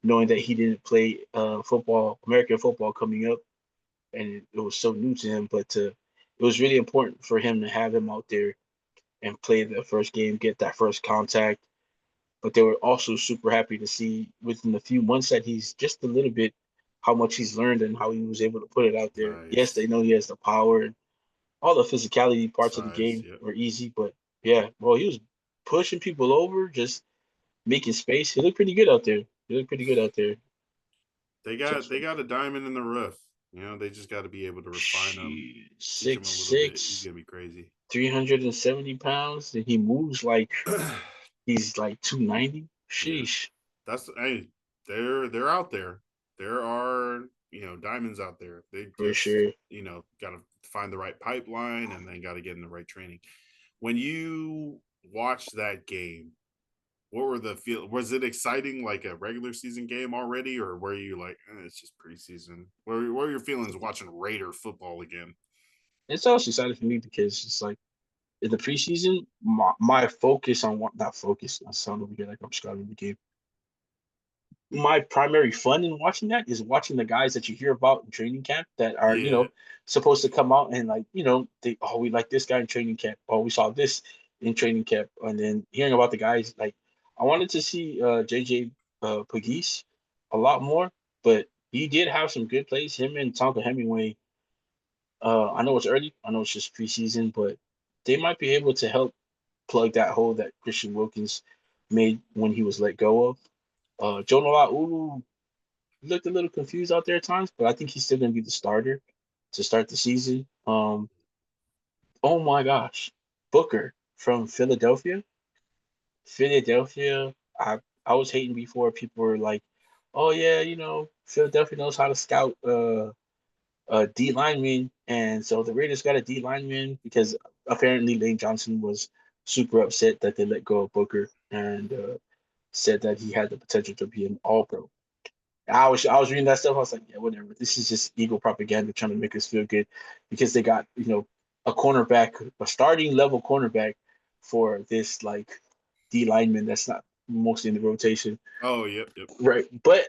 knowing that he didn't play football, American football coming up, and it was so new to him. But it was really important for him to have him out there and play the first game, get that first contact. But they were also super happy to see within a few months that he's just a little bit how much he's learned and how he was able to put it out there. Yes, they nice know he has the power and all the physicality parts of the size. game Yep. were easy, but yeah, well, he was pushing people over, just making space. He looked pretty good out there. He looked pretty good out there. They Just got they got a diamond in the rough. You know, they just got to be able to refine him, teach him six a little bit. He's six, gonna be crazy. 370 pounds, and he moves like Yeah, he's like 290. Sheesh, that's hey, they're out there. There are diamonds out there. They for just sure. got to find the right pipeline and then got to get in the right training. When you watched that game, what were the feel? Was it exciting like a regular season game already, or were you like it's just preseason? What were your feelings watching Raider football again? It's also exciting for me because it's like in the preseason, my focus on what not focus. I sound over here like I'm scouting the game. My primary fun in watching that is watching the guys that you hear about in training camp that are, Yeah. supposed to come out and like, we like this guy in training camp. Oh, we saw this in training camp. And then hearing about the guys, like I wanted to see JJ Pegues a lot more, but he did have some good plays. Him and Tonka Hemingway. I know it's early. I know it's just preseason, but they might be able to help plug that hole that Christian Wilkins made when he was let go of. Jonah Ulu looked a little confused out there at times, but I think he's still going to be the starter to start the season. Oh my gosh, Booker from Philadelphia. Philadelphia. I was hating before. People were like, "Oh yeah, Philadelphia knows how to scout a D lineman," and so the Raiders got a D lineman because apparently Lane Johnson was super upset that they let go of Booker and said that he had the potential to be an All Pro. I was reading that stuff. I was like, yeah, whatever. This is just ego propaganda trying to make us feel good because they got a cornerback, a starting level cornerback for this like D lineman that's not mostly in the rotation, Oh, yep, yep. right? But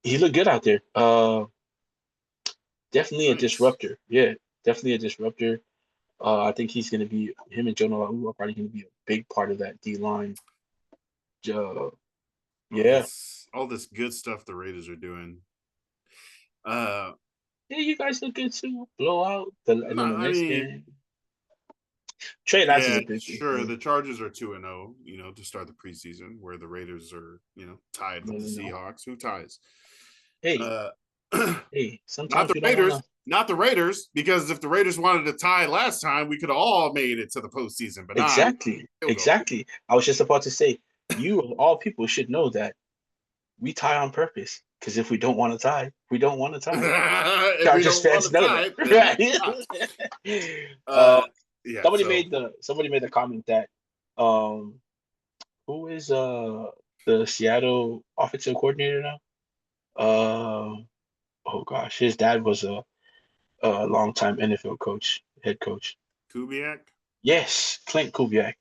he looked good out there. Definitely a Nice. disruptor. Yeah, definitely a disruptor. I think he's going to be him and Jonah are probably going to be a big part of that D line. Uh, yeah, All this good stuff the Raiders are doing. Uh, yeah, you guys look good too. Blowout, and no, then the I next mean, game. Trey Lance is yeah, a big thing. sure. Yeah. The Chargers are 2-0, to start the preseason, where the Raiders are, tied No, with the no, no. Seahawks. Who ties? Hey, Uh, hey. not Sometimes the we don't want Raiders. to. Not the Raiders, because if the Raiders wanted to tie last time, we could have all made it to the postseason. But nah, Exactly, field goal. exactly. I was just about to say, you of all people should know that we tie on purpose. Because if we don't want to tie, we don't want to tie. If we Chargers don't want fans to know tie, that, it, then let's not. right? Uh, yeah. So Somebody made the comment that um who is the Seattle offensive coordinator now? Oh gosh, his dad was a longtime NFL coach, head coach. Kubiak. Yes, Clint Kubiak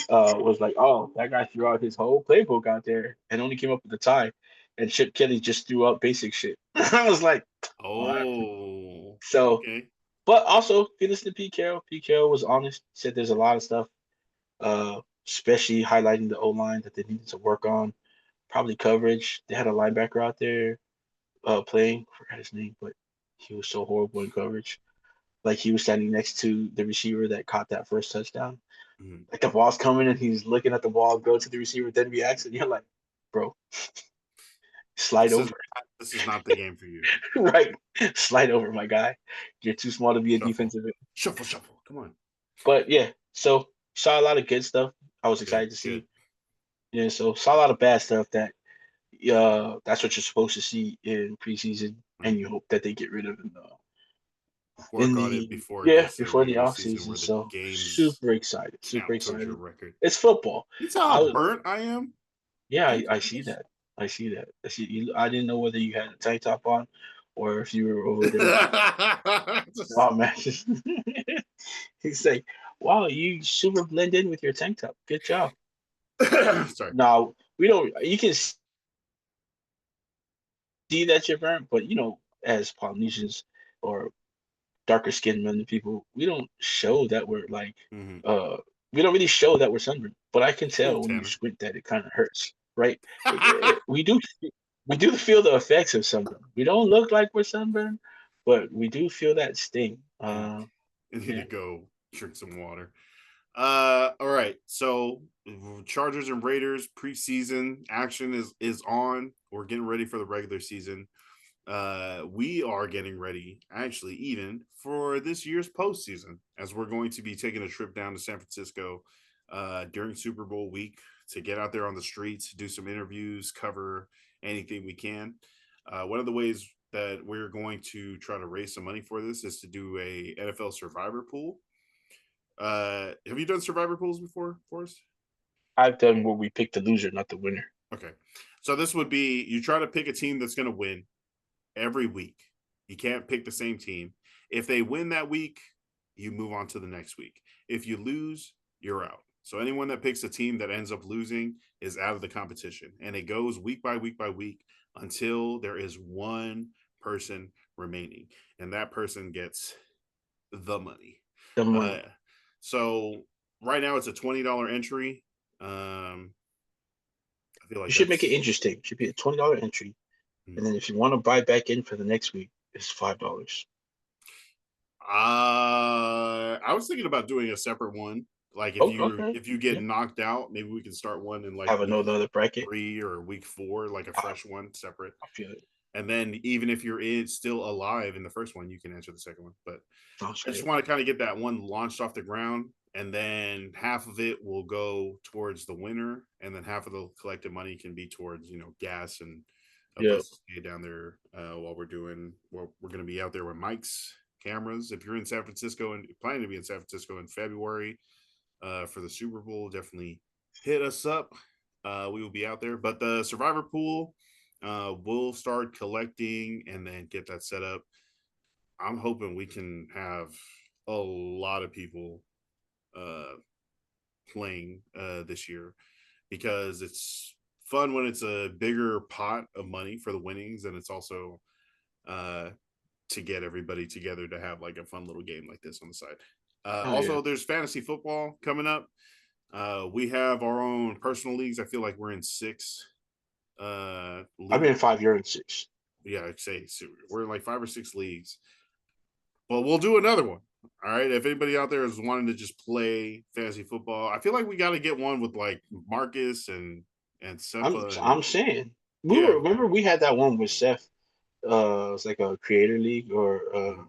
was like, oh, that guy threw out his whole playbook out there and only came up with the tie, and Chip Kelly just threw out basic shit. I was like, all right. Oh, So, okay. but also, if you listen to Pete Carroll, Pete Carroll was honest. Said there's a lot of stuff, especially highlighting the O line that they needed to work on. Probably coverage. They had a linebacker out there playing. I forgot his name, but he was so horrible in coverage. Like he was standing next to the receiver that caught that first touchdown. Mhm. Like the ball's coming and he's looking at the ball, go to the receiver, then reacts, and you're like, bro, slide This is over. this is not the game for you. Right. Slide over, my guy. You're too small to be a Shuffle, defensive end. shuffle, shuffle. Come on. But yeah, so saw a lot of good stuff. I was Good, excited to good. see. Yeah, so saw a lot of bad stuff that's what you're supposed to see in preseason, and Right. you hope that they get rid of in the work on it before it gets to the before the regular off season season. where the So games super excited, super count towards your excited. record. It's football. You saw I how was, burnt I am? yeah, Thank I see goodness. that. I see that. I see you. I didn't know whether you had a tank top on or if you were over there just Just- raw matches. He's like, wow, you super blend in with your tank top. Good job. Sorry. Now we don't. You can see that you're burnt, but as Polynesians or darker skinned men people, we don't show that we're like Mm-hmm. uh we don't really show that we're sunburned. But I can Just a little tell when you tanner. squint that it kind of hurts, right? We do feel the effects of sunburn. We don't look like we're sunburned, but we do feel that sting. Yeah. I need to Yeah. go drink some water. All right. So Chargers and Raiders preseason action is on. We're getting ready for the regular season. We are getting ready, actually, even for this year's postseason, as we're going to be taking a trip down to San Francisco during Super Bowl week to get out there on the streets, do some interviews, cover anything we can. One of the ways that we're going to try to raise some money for this is to do a NFL Survivor Pool. Have you done Survivor Pools before, Forrest? I've done where we pick the loser, not the winner. Okay. So this would be you try to pick a team that's going to win every week. You can't pick the same team. If they win that week, you move on to the next week. If you lose, you're out. So anyone that picks a team that ends up losing is out of the competition. And it goes week by week by week until there is one person remaining. And that person gets the money. The Uh, money. so right now it's a $20 entry. I feel You like should make it that's interesting. It should be a $20 entry. And then if you want to buy back in for the next week, it's $5. I was thinking about doing a separate one. Like Oh, okay. if you get Yeah. knocked out, maybe we can start one in like Have week another bracket. 3 or week 4, like a I, fresh one separate. I feel it. And then even if you're still alive in the first one, you can enter the second one. But Sounds I just great. want to kind of get that one launched off the ground, and then half of it will go towards the winner, and then half of the collected money can be towards gas and a Yeah. place to stay down there while we're going to be out there with mics, cameras. If you're in San Francisco and planning to be in San Francisco in February for the Super Bowl, definitely hit us up. We will be out there. But the Survivor Pool, we'll start collecting and then get that set up. I'm hoping we can have a lot of people uh, playing this year because it's fun when it's a bigger pot of money for the winnings, and it's also uh, to get everybody together to have like a fun little game like this on the side. Oh yeah. Also, there's fantasy football coming up. We have our own personal leagues. I feel like we're in 6 I've been leagues. in 5 years and 6. Yeah, I'd say so we're in like 5 or 6 leagues. But we'll do another one. All right. If anybody out there is wanting to just play fantasy football, I feel like we got to get one with like Marcus and Sempa and I'm saying we yeah. were remember we had that one with Seth. It was like a creator league or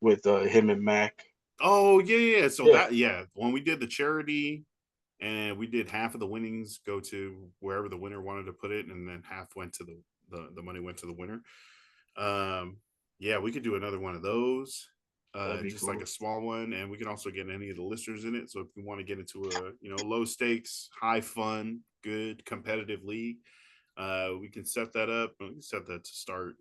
with him and Mac. Oh yeah. So Yeah. when we did the charity and we did half of the winnings go to wherever the winner wanted to put it, and then half went to the money went to the winner. Yeah, we could do another one of those. That'd be Just like cool. a small one, and we can also get any of the listeners in it. So if you want to get into a low stakes, high fun, good competitive league, we can set that up. We can set that to start.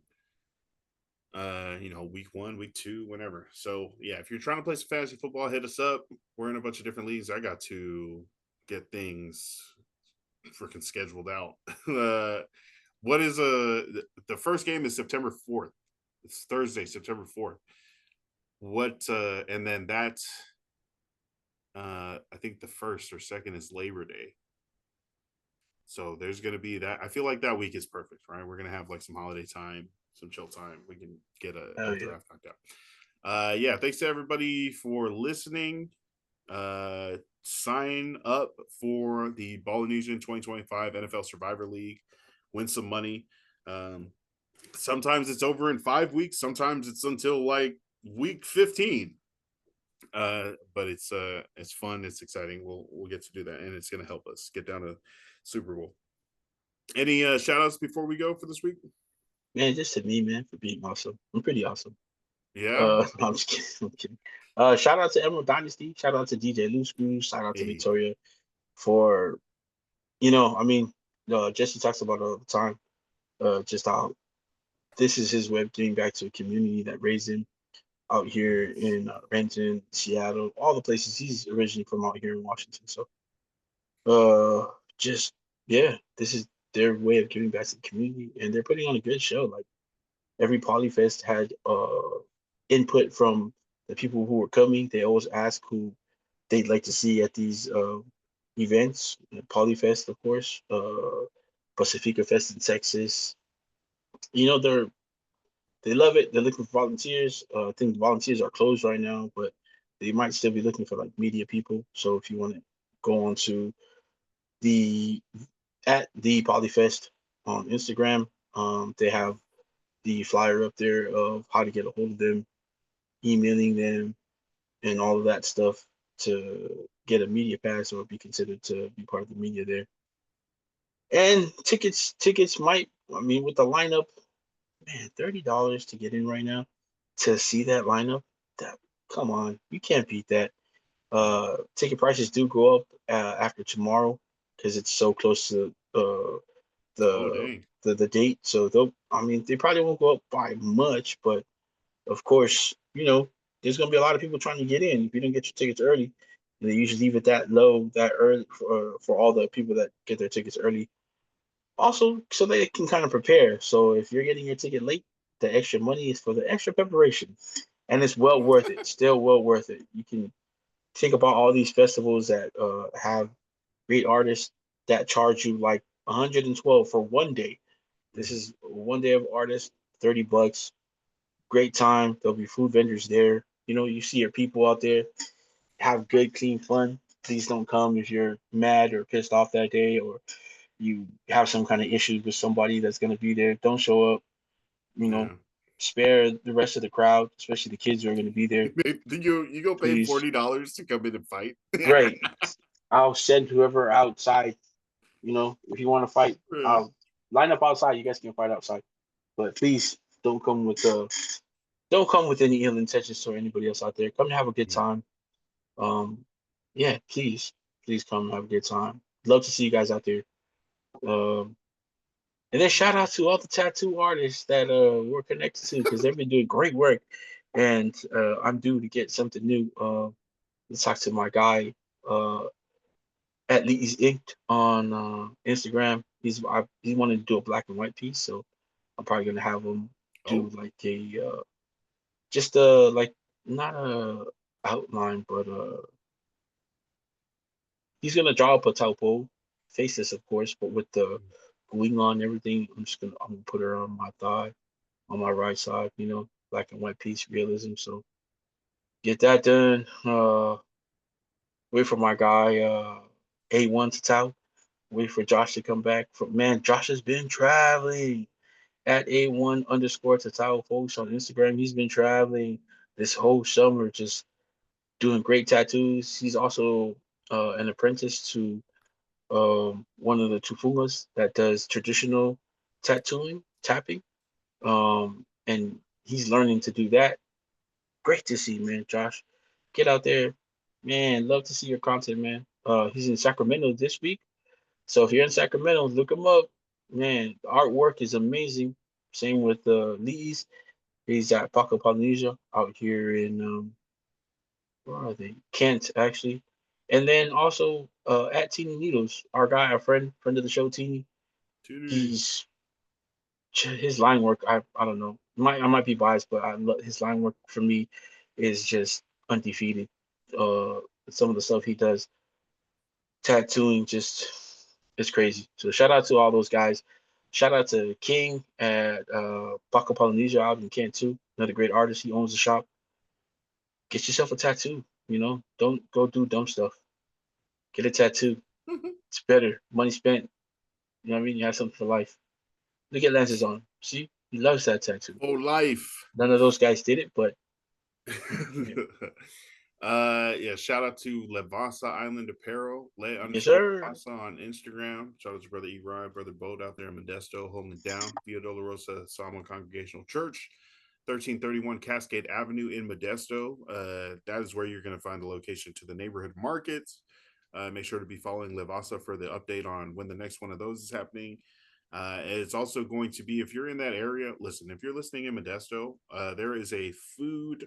Week 1, week 2, whenever. So yeah, if you're trying to play some fantasy football, hit us up. We're in a bunch of different leagues. I got to get things freaking scheduled out. What is the first game is September 4th. It's Thursday, September 4th. What and then that I think the first or second is Labor Day. So there's gonna be that. I feel like that week is perfect, right? We're gonna have like some holiday time, some chill time. We can get a Oh yeah. draft knocked out. Yeah, thanks to everybody for listening. Sign up for the Ballinesian 2025 NFL Survivor League. Win some money. Sometimes it's over in 5 weeks. Sometimes it's until like week 15. But it's fun. It's exciting. We'll get to do that, and it's going to help us get down to Super Bowl. Any shout outs before we go for this week? Man, just to me, man, for being awesome. I'm pretty awesome. Yeah. No, I'm just kidding. I'm kidding. Shout out to Emerald Dynasty. Shout out to DJ Loose Screws. Shout out to Hey. Victoria for, I mean, Jesse talks about it all the time. Just how this is his way of getting back to a community that raised him out here Yes. in Renton, Seattle, all the places. He's originally from out here in Washington. So, uh, just yeah, this is their way of giving back to the community, and they're putting on a good show. Like every PolyFest had input from the people who were coming. They always ask who they'd like to see at these events. PolyFest, of course, Pacifica Fest in Texas. You know, they love it. They're looking for volunteers. I think volunteers are closed right now, but they might still be looking for like media people. So if you want to go on to the at the Polyfest on Instagram, they have the flyer up there of how to get a hold of them, emailing them, and all of that stuff to get a media pass or be considered to be part of the media there. And tickets might, I mean, with the lineup, man, $30 to get in right now to see that lineup. That come on, you can't beat that. No. Ticket prices do go up after tomorrow because it's so close to Oh, the dang. the date. So they'll, I mean, they probably won't go up by much, but of course, there's gonna be a lot of people trying to get in. If you don't get your tickets early, and they usually leave it that low, that early for all the people that get their tickets early. Also, so they can kind of prepare. So if you're getting your ticket late, the extra money is for the extra preparation, and it's well worth it. Still well worth it. You can think about all these festivals that have great artists that charge you like 112 for one day. This Mhm. is one day of artists, $30. Great time. There'll be food vendors there. You see your people out there. Have good, clean fun. Please don't come if you're mad or pissed off that day, or you have some kind of issues with somebody that's going to be there. Don't show up. You know, Yeah. spare the rest of the crowd, especially the kids who are going to be there. You go pay Please. $40 to come in and fight? Right. I'll send whoever outside. If you want to fight, Yeah. I'll line up outside. You guys can fight outside. But please don't come with any ill intentions to anybody else out there. Come to have a good Yeah. time. Um, yeah, please come and have a good time. Love to see you guys out there. Um, and then shout out to all the tattoo artists that we're connected to because they've been doing great work. And I'm due to get something new. Let's talk to my guy uh, at Lee's Inked on Instagram. He wanted to do a black and white piece, so I'm probably gonna have him do Oh, like a just like not a outline, but he's gonna draw up a topo, faceless of course, but with the going on and everything. I'm gonna put her on my thigh, on my right side, black and white piece realism. So get that done. Wait for my guy A1 to tout. Wait for Josh to come back. Man, Josh has been traveling at A1 underscore Tatao folks on Instagram. He's been traveling this whole summer, just doing great tattoos. He's also an apprentice to one of the Tufungas that does traditional tattooing, tapping. And he's learning to do that. Great to see, man. Josh, get out there, man. Love to see your content, man. He's in Sacramento this week, so if you're in Sacramento, look him up, man. The artwork is amazing. Same with Lee's. He's at Paco Polynesia out here in where are they? Kent, actually. And then also at Teeny Needles, our guy, our friend of the show, Teeny. Tuesday. He's his line work. I don't know. I might be biased, but his line work for me is just undefeated. Uh, some of the stuff he does, tattooing, just it's crazy. So shout out to all those guys. Shout out to King at Paco Polynesia out in Kent too. Another great artist. He owns the shop. Get yourself a tattoo. Don't go do dumb stuff. Get a tattoo. It's better. Money spent. You know what I mean? You have something for life. Look at lenses on him. See? He loves that tattoo. Oh, life. None of those guys did it, but yeah. Yeah, shout out to Levasa Island Apparel, Le Yes, underscore sir. Levasa on Instagram. Shout out to Brother E. Ryan, Brother Boat out there in Modesto, holding it down. Via Dolorosa Samoan Congregational Church. 1331 Cascade Avenue in Modesto. That is where you're going to find the location to the neighborhood markets. Make sure to be following Livasa for the update on when the next one of those is happening. It's also going to be, if you're in that area, listen, if you're listening in Modesto, there is a food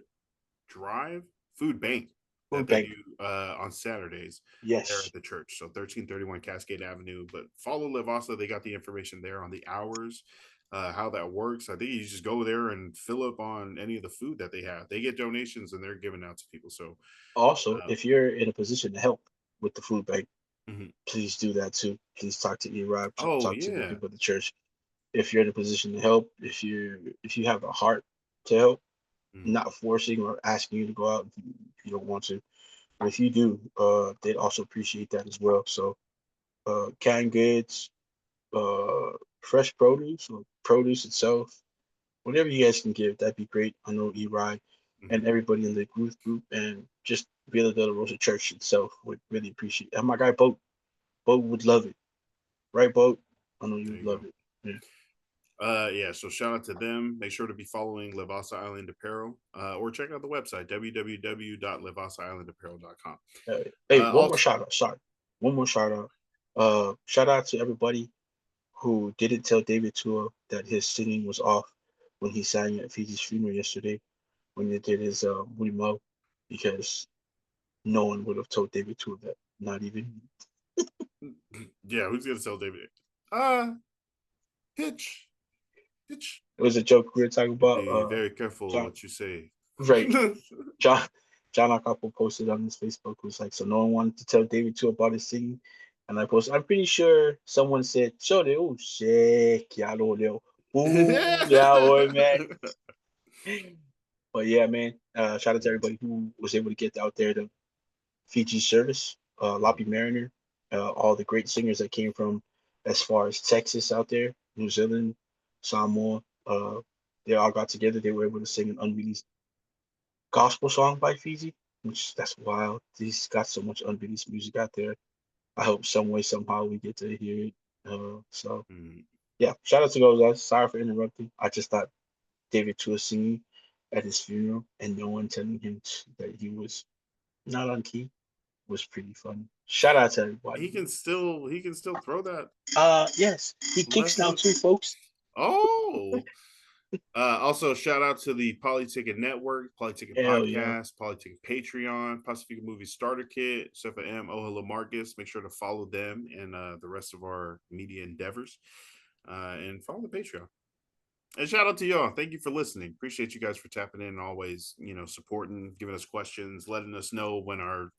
bank that Food they bank. do on Saturdays there Yes. at the church. So 1331 Cascade Avenue. But follow Livasa. They got the information there on the hours, how that works. I think you just go there and fill up on any of the food that they have. They get donations and they're giving out to people. So, Also, uh, if you're in a position to help with the food bank, mhm. please do that too. Please talk to Erod, Oh, talk to the yeah. people at the church. If you're in a position to help, if you have a heart to help, Mhm. not forcing or asking you to go out if you don't want to. But if you do, they'd also appreciate that as well. So canned goods, uh, fresh produce or produce itself, whatever you guys can give, that'd be great. I know Erod and Mhm. everybody in the group and just Villa de la Rosa Church itself would really appreciate it. And my guy Boat, Boat would love it. Right, Boat? I know you There would you love go. it. Yeah. Yeah, so shout out to them. Make sure to be following Levasa Island Apparel or check out the website, www.levasaislandapparel.com. Hey, one more Also, shout out. Sorry. One more shout out. Shout out to everybody who didn't tell David Tua that his singing was off when he sang at Fiji's funeral yesterday when they did his Mo, because no one would have told David Tua that. Not even. yeah, who's going to tell David? Uh, Hitch. Hitch. It was a joke we were talking about. Be very careful John, what you say. right. John John Akapo posted on his Facebook, was like, so no one wanted to tell David Tua about his singing. And I posted, I'm pretty sure someone said, so they oh shit, yeah, ooh, yeah, boy, man. But yeah, man, shout out to everybody who was able to get out there to Fiji service, Loppy Mariner, all the great singers that came from as far as Texas out there, New Zealand, Samoa. They all got together. They were able to sing an unreleased gospel song by Fiji, which that's wild. He's got so much unreleased music out there. I hope some way, somehow we get to hear it. So Mm. yeah, shout out to those guys. Sorry for interrupting. I just thought David Tua singing at his funeral and no one telling him that he was not on key was pretty funny. Shout out to everybody. He can still throw that Yes, he kicks left now hook. too, folks. Oh, also, shout out to the Polyticket Network, Polyticket Hell yeah. Podcast, Polyticket Patreon, Pacific Movie Starter Kit, Sefa M, Ohala Marcus. Make sure to follow them and the rest of our media endeavors, and follow the Patreon. And shout out to y'all. Thank you for listening. Appreciate you guys for tapping in and always, supporting, giving us questions, letting us know when our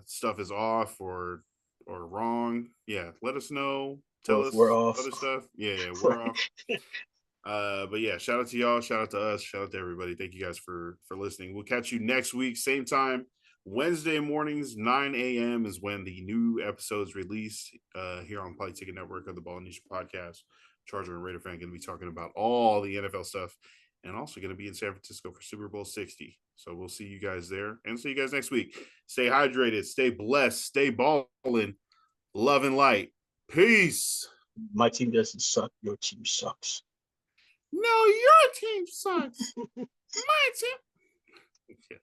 stuff is off or wrong. Yeah, let us know. Or Tell if we're us off. other stuff. Yeah, we're off. Right. But yeah, shout out to y'all, shout out to us, shout out to everybody. Thank you guys for listening. We'll catch you next week, same time. Wednesday mornings, 9 a.m. is when the new episodes release here on Play Ticket Network of the Ballinesian Podcast. Charger and Raider fan going to be talking about all the NFL stuff and also going to be in San Francisco for Super Bowl 60. So we'll see you guys there and see you guys next week. Stay hydrated, stay blessed, stay balling, love and light. Peace. My team doesn't suck. Your team sucks. No, your team sucks. My team. Yeah.